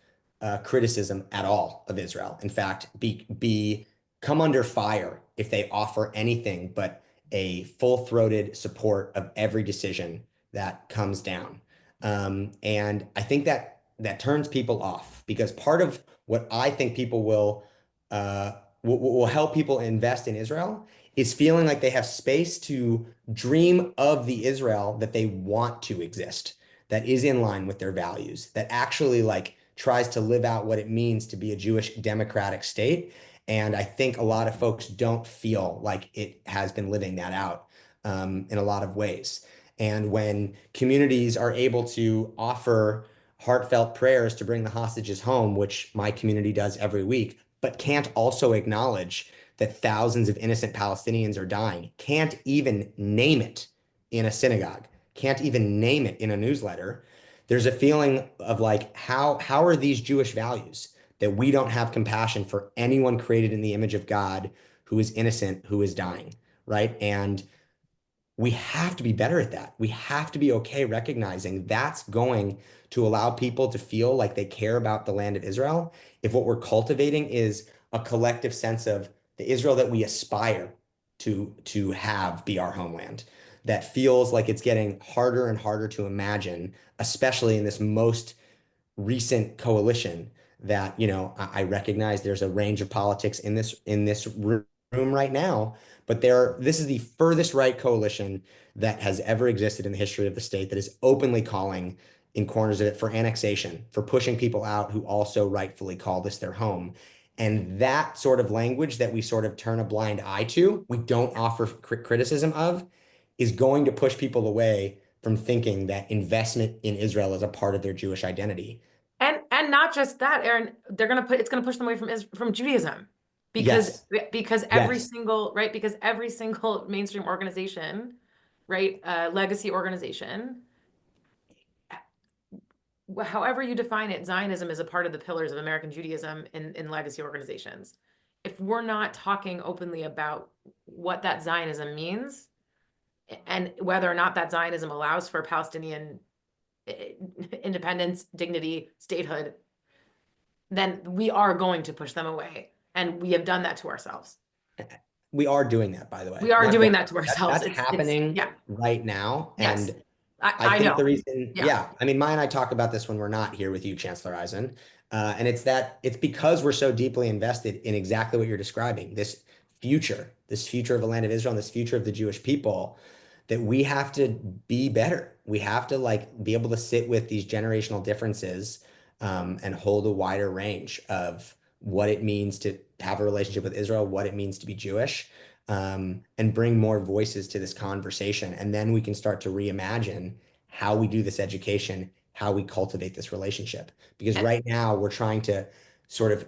criticism at all of Israel. In fact, be come under fire if they offer anything but a full-throated support of every decision that comes down. And I think that turns people off because part of what I think people will help people invest in Israel is feeling like they have space to dream of the Israel that they want to exist, that is in line with their values, that actually like tries to live out what it means to be a Jewish democratic state. And I think a lot of folks don't feel like it has been living that out in a lot of ways. And when communities are able to offer heartfelt prayers to bring the hostages home, which my community does every week, but can't also acknowledge that thousands of innocent Palestinians are dying, can't even name it in a synagogue, can't even name it in a newsletter. There's a feeling of like, how are these Jewish values that we don't have compassion for anyone created in the image of God who is innocent, who is dying, right? And we have to be better at that. We have to be okay recognizing that's going to allow people to feel like they care about the land of Israel. If what we're cultivating is a collective sense of the Israel that we aspire to have be our homeland, that feels like it's getting harder and harder to imagine, especially in this most recent coalition that, I recognize there's a range of politics in this room right now, but this is the furthest right coalition that has ever existed in the history of the state that is openly calling in corners of it for annexation, for pushing people out who also rightfully call this their home. And that sort of language that we sort of turn a blind eye to, we don't offer criticism of, is going to push people away from thinking that investment in Israel is a part of their Jewish identity. And not just that, Aaron, it's gonna push them away from Judaism because Yes, every yes. single right because every single mainstream organization, right, legacy organization, however you define it, Zionism is a part of the pillars of American Judaism in legacy organizations. If we're not talking openly about what that Zionism means and whether or not that Zionism allows for Palestinian independence, dignity, statehood, then we are going to push them away. And we have done that to ourselves. We are doing that, by the way. We are Not doing going that to ourselves. That's happening yeah. right now. Yes. And I I think know. the reason, Yeah. I mean, Maya and I talk about this when we're not here with you, Chancellor Eisen. And it's because we're so deeply invested in exactly what you're describing, this future of the land of Israel, and this future of the Jewish people, that we have to be better. We have to like be able to sit with these generational differences, and hold a wider range of what it means to have a relationship with Israel, what it means to be Jewish, and bring more voices to this conversation. And then we can start to reimagine how we do this education, how we cultivate this relationship. Because right now we're trying to sort of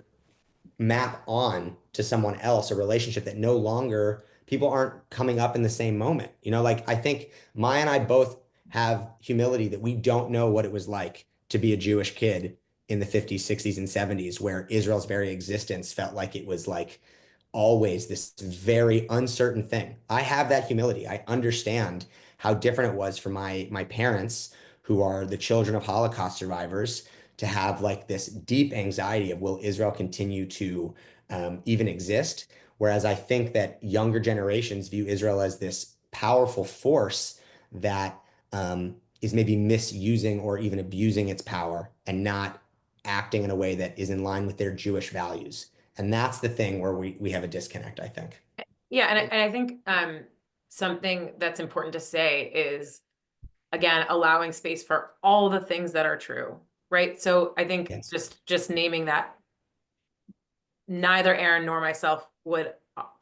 map on to someone else a relationship that no longer people aren't coming up in the same moment. You know, like I think Maya and I both have humility that we don't know what it was like to be a Jewish kid in the 50s, 60s, and 70s, where Israel's very existence felt like it was like always this very uncertain thing. I have that humility. I understand how different it was for my parents, who are the children of Holocaust survivors, to have like this deep anxiety of, will Israel continue to even exist? Whereas I think that younger generations view Israel as this powerful force that is maybe misusing or even abusing its power and not acting in a way that is in line with their Jewish values. And that's the thing where we have a disconnect, I think. Yeah, and I think something that's important to say is, again, allowing space for all the things that are true, right? So I think Yes. just naming that neither Aaron nor myself would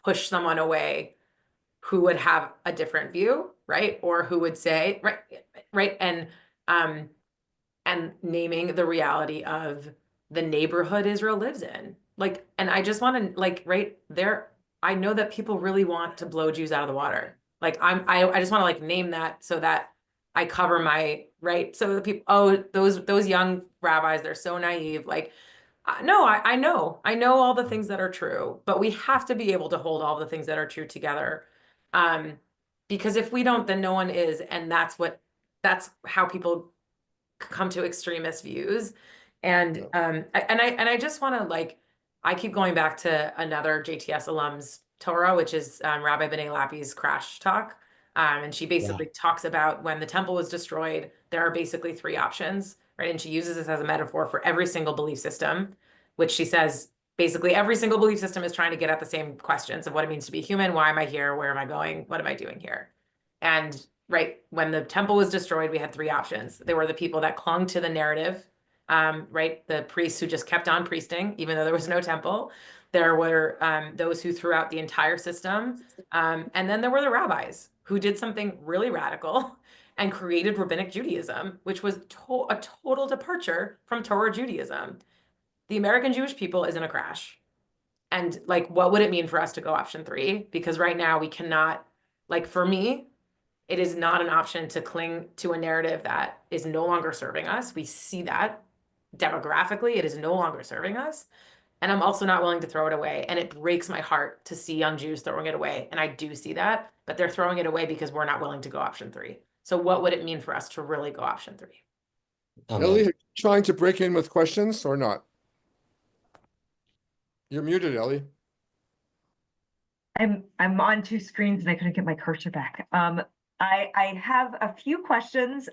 push someone away who would have a different view, right? Or who would say, right, and naming the reality of the neighborhood Israel lives in. Like, and I just want to like right there, I know that people really want to blow Jews out of the water. Like I just want to like name that so that I cover my right. So the people, oh, those young rabbis, they're so naive. Like, no, I know all the things that are true, but we have to be able to hold all the things that are true together. Because if we don't, then no one is, and that's how people come to extremist views. And I just want to like, I keep going back to another JTS alum's Torah, which is Rabbi B'nai Lapi's crash talk. And she basically talks about when the temple was destroyed, there are basically three options, right? And she uses this as a metaphor for every single belief system, which she says basically every single belief system is trying to get at the same questions of what it means to be human. Why am I here? Where am I going? What am I doing here? And right, when the temple was destroyed, we had three options. There were the people that clung to the narrative, right? The priests who just kept on priesting, even though there was no temple. There were those who threw out the entire system. And then there were the rabbis who did something really radical and created rabbinic Judaism, which was a total departure from Torah Judaism. The American Jewish people is in a crash. And like, what would it mean for us to go option three? Because right now we cannot, like for me, it is not an option to cling to a narrative that is no longer serving us. We see that demographically, it is no longer serving us. And I'm also not willing to throw it away. And it breaks my heart to see young Jews throwing it away. And I do see that, but they're throwing it away because we're not willing to go option three. So what would it mean for us to really go option three? Ellie, are you trying to break in with questions or not? You're muted, Ellie. I'm on two screens and I couldn't get my cursor back. I have a few questions.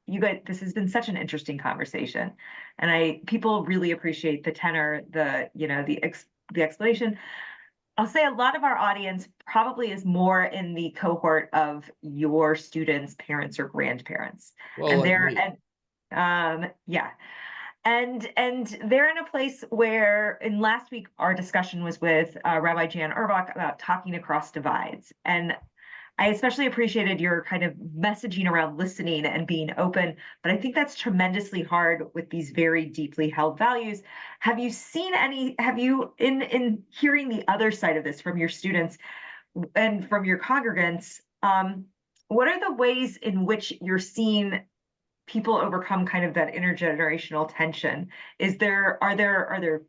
You guys, this has been such an interesting conversation, and people really appreciate the tenor, the explanation. I'll say a lot of our audience probably is more in the cohort of your students' parents or grandparents, Well, and like they're me. yeah. And they're in a place where, in last week, our discussion was with Rabbi Jan Urbach about talking across divides. And I especially appreciated your kind of messaging around listening and being open, but I think that's tremendously hard with these very deeply held values. Have you in hearing the other side of this from your students and from your congregants, what are the ways in which you're seeing people overcome kind of that intergenerational tension? Are there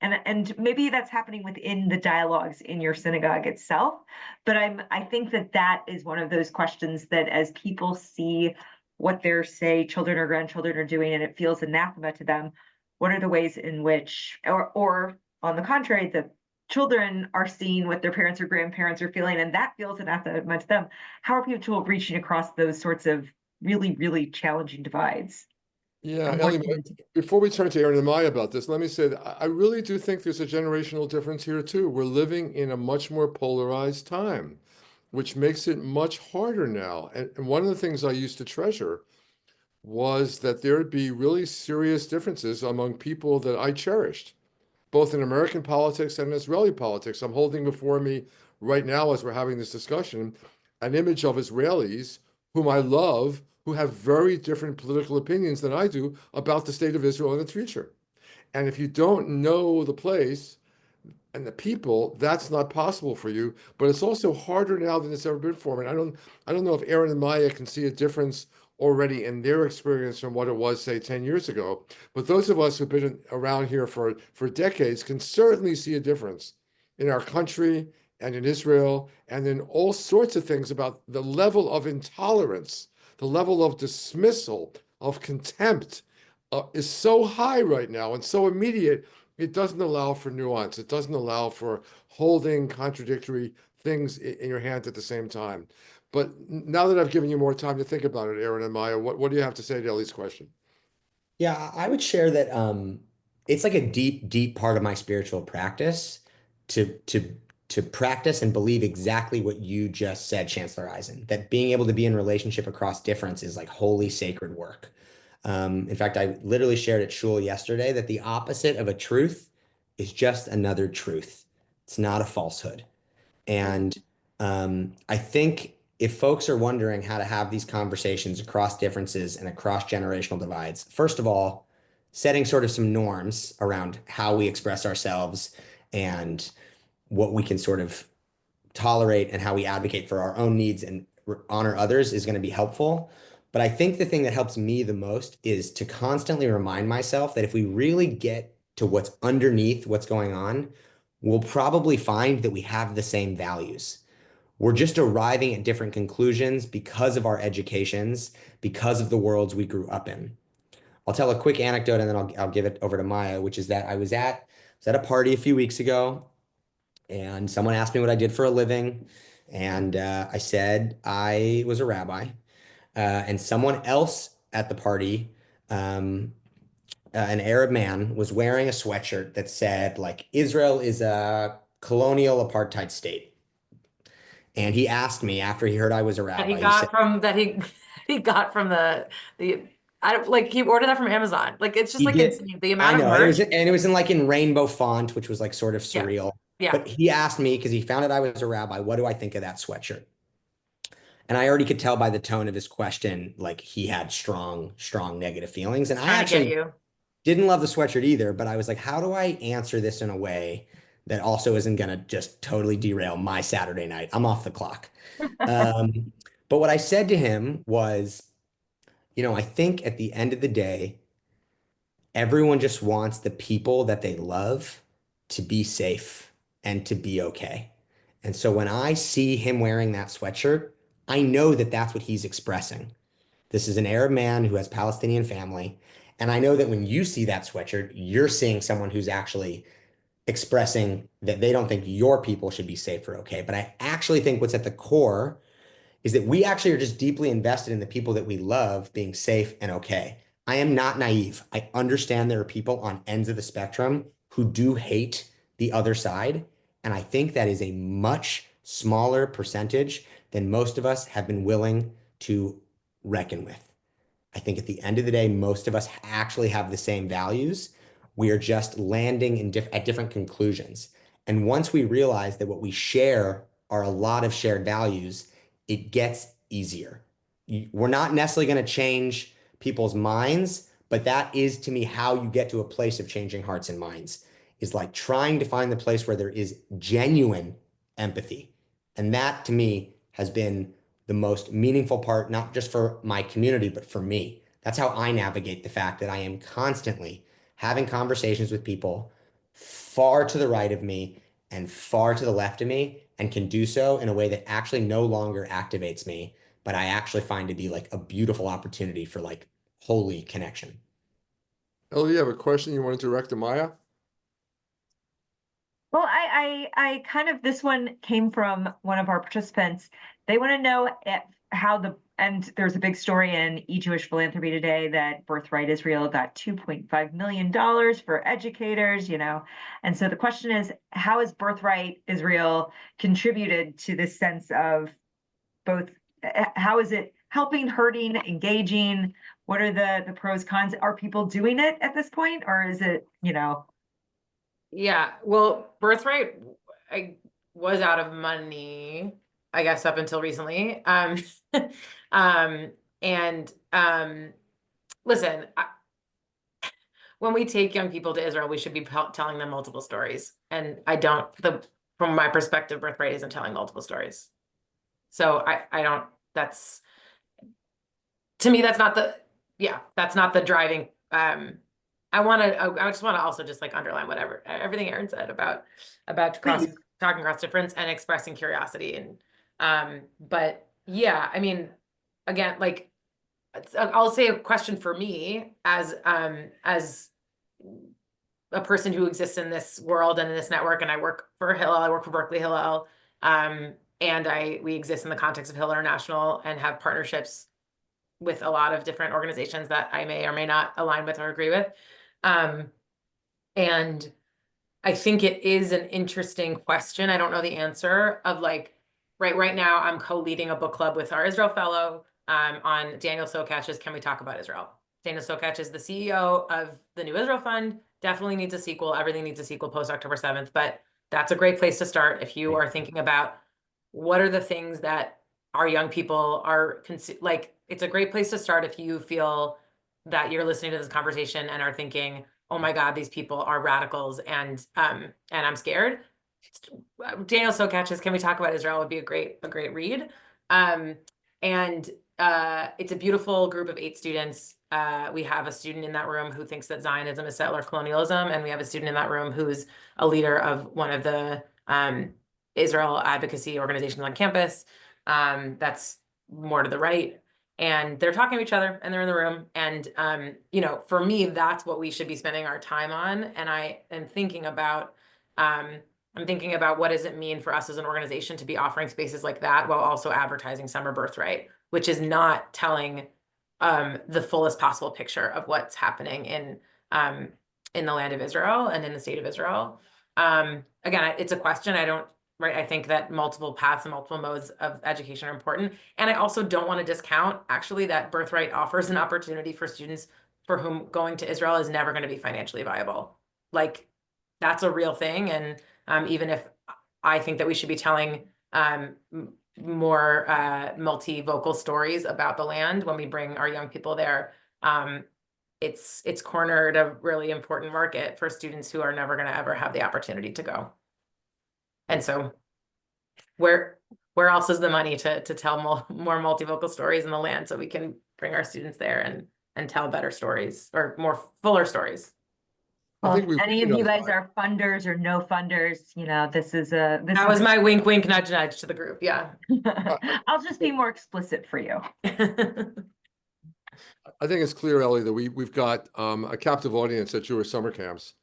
and maybe that's happening within the dialogues in your synagogue itself, but I think that is one of those questions that as people see what their say children or grandchildren are doing and it feels anathema to them, what are the ways in which, or on the contrary, the children are seeing what their parents or grandparents are feeling, and that feels anathema to them. How are people reaching across those sorts of really, really challenging divides? Yeah, And Ellie, before we turn to Aaron and Maya about this, let me say that I really do think there's a generational difference here too. We're living in a much more polarized time, which makes it much harder now. And one of the things I used to treasure was that there'd be really serious differences among people that I cherished, both in American politics and Israeli politics. I'm holding before me right now, as we're having this discussion, an image of Israelis whom I love, who have very different political opinions than I do about the state of Israel and its future. And if you don't know the place and the people, that's not possible for you. But it's also harder now than it's ever been for me. And I don't know if Aaron and Maya can see a difference already in their experience from what it was, say, 10 years ago. But those of us who've been around here for decades can certainly see a difference in our country and in Israel and in all sorts of things about the level of intolerance, the level of dismissal, of contempt is so high right now and so immediate. It doesn't allow for nuance. It doesn't allow for holding contradictory things in your hand at the same time. But now that I've given you more time to think about it, Aaron and Maya, what do you have to say to Ellie's question? Yeah, I would share that it's like a deep, deep part of my spiritual practice to to to practice and believe exactly what you just said, Chancellor Eisen, that being able to be in relationship across difference is like holy, sacred work. In fact, I literally shared at Shul yesterday that the opposite of a truth is just another truth. It's not a falsehood. And I think if folks are wondering how to have these conversations across differences and across generational divides, first of all, setting sort of some norms around how we express ourselves and what we can sort of tolerate and how we advocate for our own needs and honor others is going to be helpful. But I think the thing that helps me the most is to constantly remind myself that if we really get to what's underneath what's going on, we'll probably find that we have the same values. We're just arriving at different conclusions because of our educations, because of the worlds we grew up in. I'll tell a quick anecdote and then I'll give it over to Maya, which is that I was at a party a few weeks ago and someone asked me what I did for a living. And I said I was a rabbi. And someone else at the party, an Arab man, was wearing a sweatshirt that said, like, Israel is a colonial apartheid state. And he asked me after he heard I was a That he rabbi, he said, got from that he got from the I don't like he ordered that from Amazon. Like it's just he like did. insane. The I amount of know. merch. It was in like in rainbow font, which was like sort of Yeah. surreal. Yeah. But he asked me because he found out I was a rabbi, what do I think of that sweatshirt? And I already could tell by the tone of his question, like he had strong, strong negative feelings. And I Trying to get actually you. didn't love the sweatshirt either, but I was like, how do I answer this in a way that also isn't going to just totally derail my Saturday night? I'm off the clock. Um, but what I said to him was, I think at the end of the day, everyone just wants the people that they love to be safe and to be okay. And so when I see him wearing that sweatshirt, I know that that's what he's expressing. This is an Arab man who has Palestinian family. And I know that when you see that sweatshirt, you're seeing someone who's actually expressing that they don't think your people should be safe or okay. But I actually think what's at the core is that we actually are just deeply invested in the people that we love being safe and okay. I am not naive. I understand there are people on ends of the spectrum who do hate the other side. And I think that is a much smaller percentage than most of us have been willing to reckon with. I think at the end of the day, most of us actually have the same values. We are just landing at different conclusions. And once we realize that what we share are a lot of shared values, it gets easier. We're not necessarily going to change people's minds, but that is to me how you get to a place of changing hearts and minds, is like trying to find the place where there is genuine empathy. And that to me has been the most meaningful part, not just for my community, but for me. That's how I navigate the fact that I am constantly having conversations with people far to the right of me and far to the left of me, and can do so in a way that actually no longer activates me, but I actually find to be like a beautiful opportunity for like holy connection. Ellie, you have a question you want to direct to Maya? Well, I kind of, this one came from one of our participants. They want to know how and there's a big story in E-Jewish Philanthropy today that Birthright Israel got $2.5 million for educators, And so the question is, how has Birthright Israel contributed to this sense of both, how is it helping, hurting, engaging? What are the pros, cons? Are people doing it at this point? Or is it, Yeah, well, Birthright, I was out of money, I guess, up until recently. Um, and listen, when we take young people to Israel, we should be telling them multiple stories. And from my perspective, Birthright isn't telling multiple stories. So I don't, to me, that's not the driving, I just want to also just like underline everything Aaron said about talking across difference and expressing curiosity. And, but yeah, I mean, again, like, I'll say a question for me as a person who exists in this world and in this network, and I work for Hillel, I work for Berkeley Hillel, and we exist in the context of Hillel International and have partnerships with a lot of different organizations that I may or may not align with or agree with. And I think it is an interesting question. I don't know the answer of like, right now I'm co-leading a book club with our Israel fellow on Daniel Sokach's Can We Talk About Israel? Daniel Sokach is the CEO of the New Israel Fund, definitely needs a sequel. Everything needs a sequel post October 7th, but that's a great place to start if you are thinking about what are the things that our young people are, like, it's a great place to start if you feel that you're listening to this conversation and are thinking, oh my God, these people are radicals and I'm scared. Daniel Sokach's Can We Talk About Israel would be a great read. And it's a beautiful group of 8 students. We have a student in that room who thinks that Zionism is settler colonialism, and we have a student in that room who's a leader of one of the Israel advocacy organizations on campus. That's more to the right. And they're talking to each other and they're in the room. And, for me, that's what we should be spending our time on. And I am thinking about, what does it mean for us as an organization to be offering spaces like that while also advertising Summer Birthright, which is not telling the fullest possible picture of what's happening in the land of Israel and in the state of Israel. Again, it's a question. I think that multiple paths and multiple modes of education are important. And I also don't want to discount actually that Birthright offers an opportunity for students for whom going to Israel is never going to be financially viable. Like, that's a real thing. And even if I think that we should be telling more multi-vocal stories about the land when we bring our young people there, it's cornered a really important market for students who are never going to ever have the opportunity to go. And so where else is the money to tell more multivocal stories in the land so we can bring our students there and tell better stories or more fuller stories? Well, if any of you guys are funders or no funders, that was my wink, wink, nudge, nudge to the group. Yeah. I'll just be more explicit for you. I think it's clear, Ellie, that we've got a captive audience at Jewish summer camps.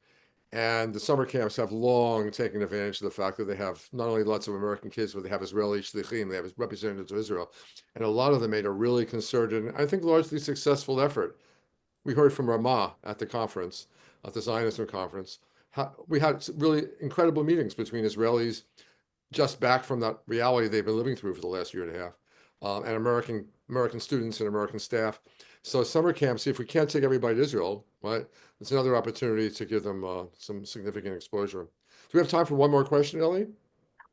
And the summer camps have long taken advantage of the fact that they have not only lots of American kids, but they have Israeli shlichim, they have representatives of Israel. And a lot of them made a really concerted, and I think largely successful effort. We heard from Rabbi at the conference, at the Zionism conference. We had really incredible meetings between Israelis just back from that reality they've been living through for the last year and a half, and American students and American staff. So summer camps, if we can't take everybody to Israel, right, it's another opportunity to give them some significant exposure. Do we have time for one more question, Ellie?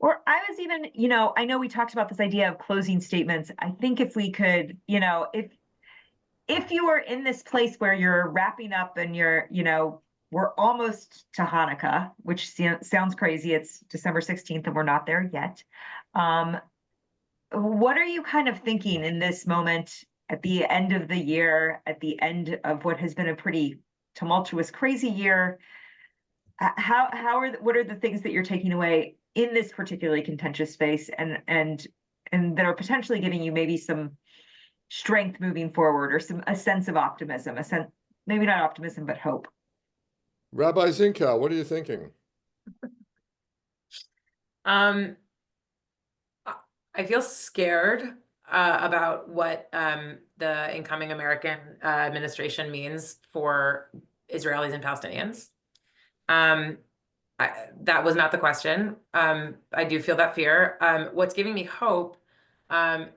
Or I was even, I know we talked about this idea of closing statements. I think if we could, if you are in this place where you're wrapping up and we're almost to Hanukkah, which sounds crazy. It's December 16th and we're not there yet. What are you kind of thinking in this moment at the end of the year, at the end of what has been a pretty tumultuous, crazy year? What are the things that you're taking away in this particularly contentious space and that are potentially giving you maybe some strength moving forward or a sense of optimism, maybe not optimism, but hope? Rabbi Zinkow, what are you thinking? Um, I feel scared about what the incoming American administration means for Israelis and Palestinians. That was not the question. I do feel that fear. What's giving me hope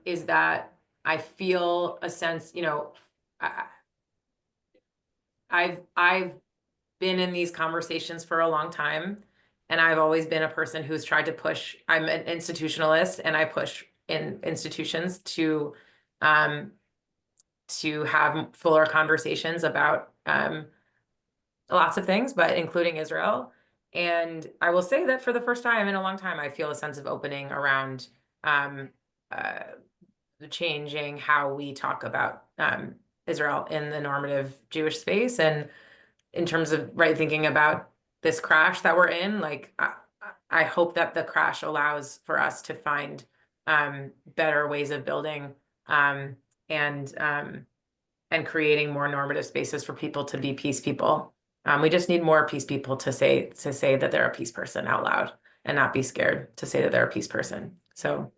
is that I feel a sense, I've been in these conversations for a long time, and I've always been a person who's tried to push. I'm an institutionalist, and I push in institutions to have fuller conversations about lots of things, but including Israel. And I will say that for the first time in a long time, I feel a sense of opening around uh, changing how we talk about Israel in the normative Jewish space. And in terms of thinking about this crash that we're in, like I hope that the crash allows for us to find better ways of building and creating more normative spaces for people to be peace people. We just need more peace people to say that they're a peace person out loud and not be scared to say that they're a peace person. So,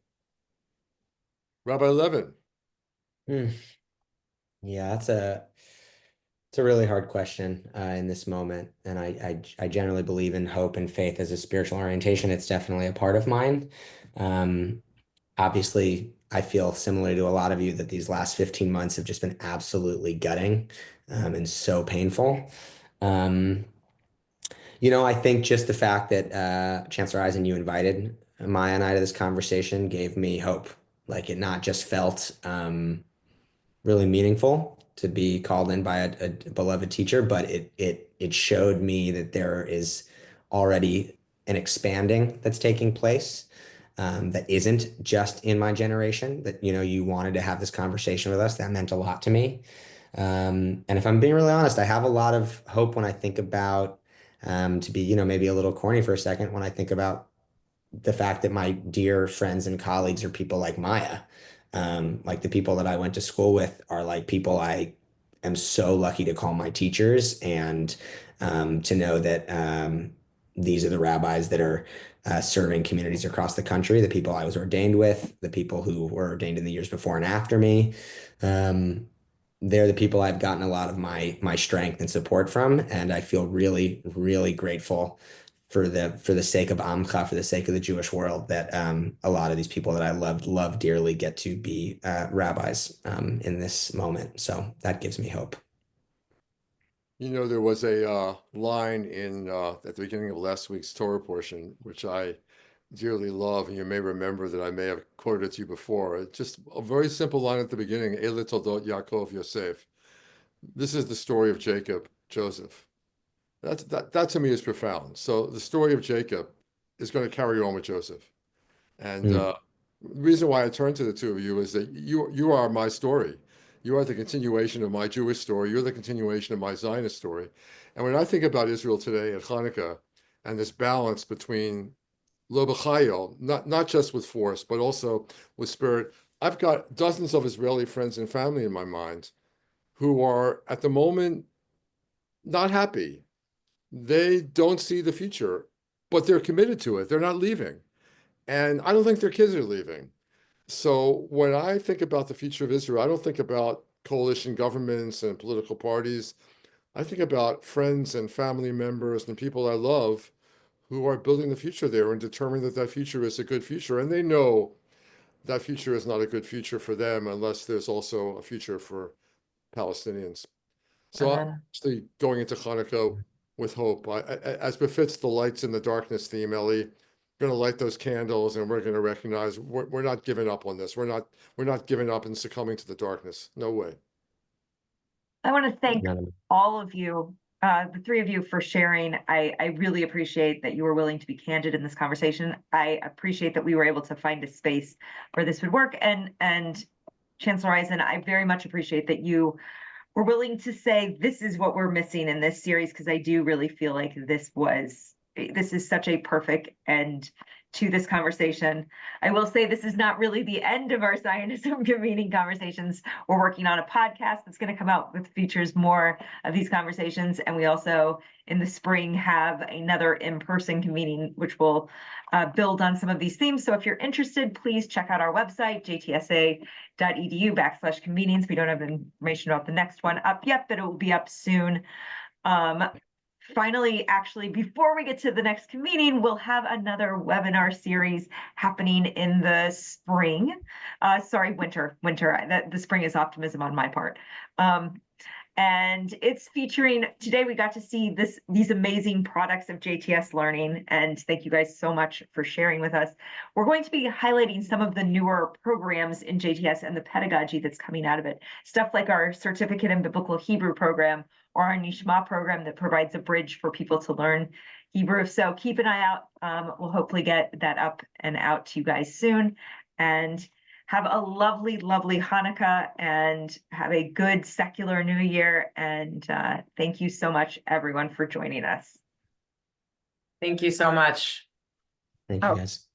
Rabbi Leven. Yeah, it's a really hard question in this moment, and I generally believe in hope and faith as a spiritual orientation. It's definitely a part of mine. Obviously, I feel similar to a lot of you that these last 15 months have just been absolutely gutting and so painful. I think just the fact that Chancellor Eisen, you invited Maya and I to this conversation gave me hope. Like it not just felt really meaningful to be called in by a beloved teacher, but it showed me that there is already an expanding that's taking place that isn't just in my generation. That you wanted to have this conversation with us. That meant a lot to me. And if I'm being really honest, I have a lot of hope when I think about to be maybe a little corny for a second when I think about the fact that my dear friends and colleagues are people like Maya. Like the people that I went to school with are like people I am so lucky to call my teachers and to know that these are the rabbis that are serving communities across the country, the people I was ordained with, the people who were ordained in the years before and after me. They're the people I've gotten a lot of my strength and support from, and I feel really, really grateful for the sake of Amcha, for the sake of the Jewish world, that a lot of these people that I love dearly get to be rabbis in this moment. So that gives me hope. There was a line at the beginning of last week's Torah portion, which I dearly love, and you may remember that I may have quoted it to you before. It's just a very simple line at the beginning, Ele Toldot Yaakov Yosef. This is the story of Jacob, Joseph. That to me is profound. So the story of Jacob is going to carry on with Joseph. And the reason why I turn to the two of you is that you are my story. You are the continuation of my Jewish story. You're the continuation of my Zionist story. And when I think about Israel today at Hanukkah and this balance between lo b'chayil, not just with force, but also with spirit, I've got dozens of Israeli friends and family in my mind who are at the moment not happy. They don't see the future, but they're committed to it. They're not leaving. And I don't think their kids are leaving. So when I think about the future of Israel, I don't think about coalition governments and political parties. I think about friends and family members and people I love who are building the future there and determining that that future is a good future. And they know that future is not a good future for them unless there's also a future for Palestinians. So I'm actually going into Hanukkah with hope. As befits the lights in the darkness theme, Ellie, going to light those candles and we're going to recognize we're not giving up on this. We're not giving up and succumbing to the darkness. No way. I want to thank all of you, the three of you, for sharing. I really appreciate that you were willing to be candid in this conversation. I appreciate that we were able to find a space where this would work. And Chancellor Eisen, I very much appreciate that you were willing to say this is what we're missing in this series, because I do really feel like this is such a perfect and to this conversation. I will say this is not really the end of our Zionism convening conversations. We're working on a podcast that's going to come out that features more of these conversations. And we also, in the spring, have another in-person convening, which will build on some of these themes. So if you're interested, please check out our website, jtsa.edu/convenings. We don't have information about the next one up yet, but it will be up soon. Finally, actually, before we get to the next convening, we'll have another webinar series happening in the spring. Winter. The spring is optimism on my part. And it's featuring, today we got to see these amazing products of JTS Learning, and thank you guys so much for sharing with us. We're going to be highlighting some of the newer programs in JTS and the pedagogy that's coming out of it. Stuff like our Certificate in Biblical Hebrew program, or our Nishma program that provides a bridge for people to learn Hebrew. So keep an eye out. We'll hopefully get that up and out to you guys soon. And have a lovely, lovely Hanukkah, and have a good secular New Year. And thank you so much, everyone, for joining us. Thank you so much. Thank you, guys.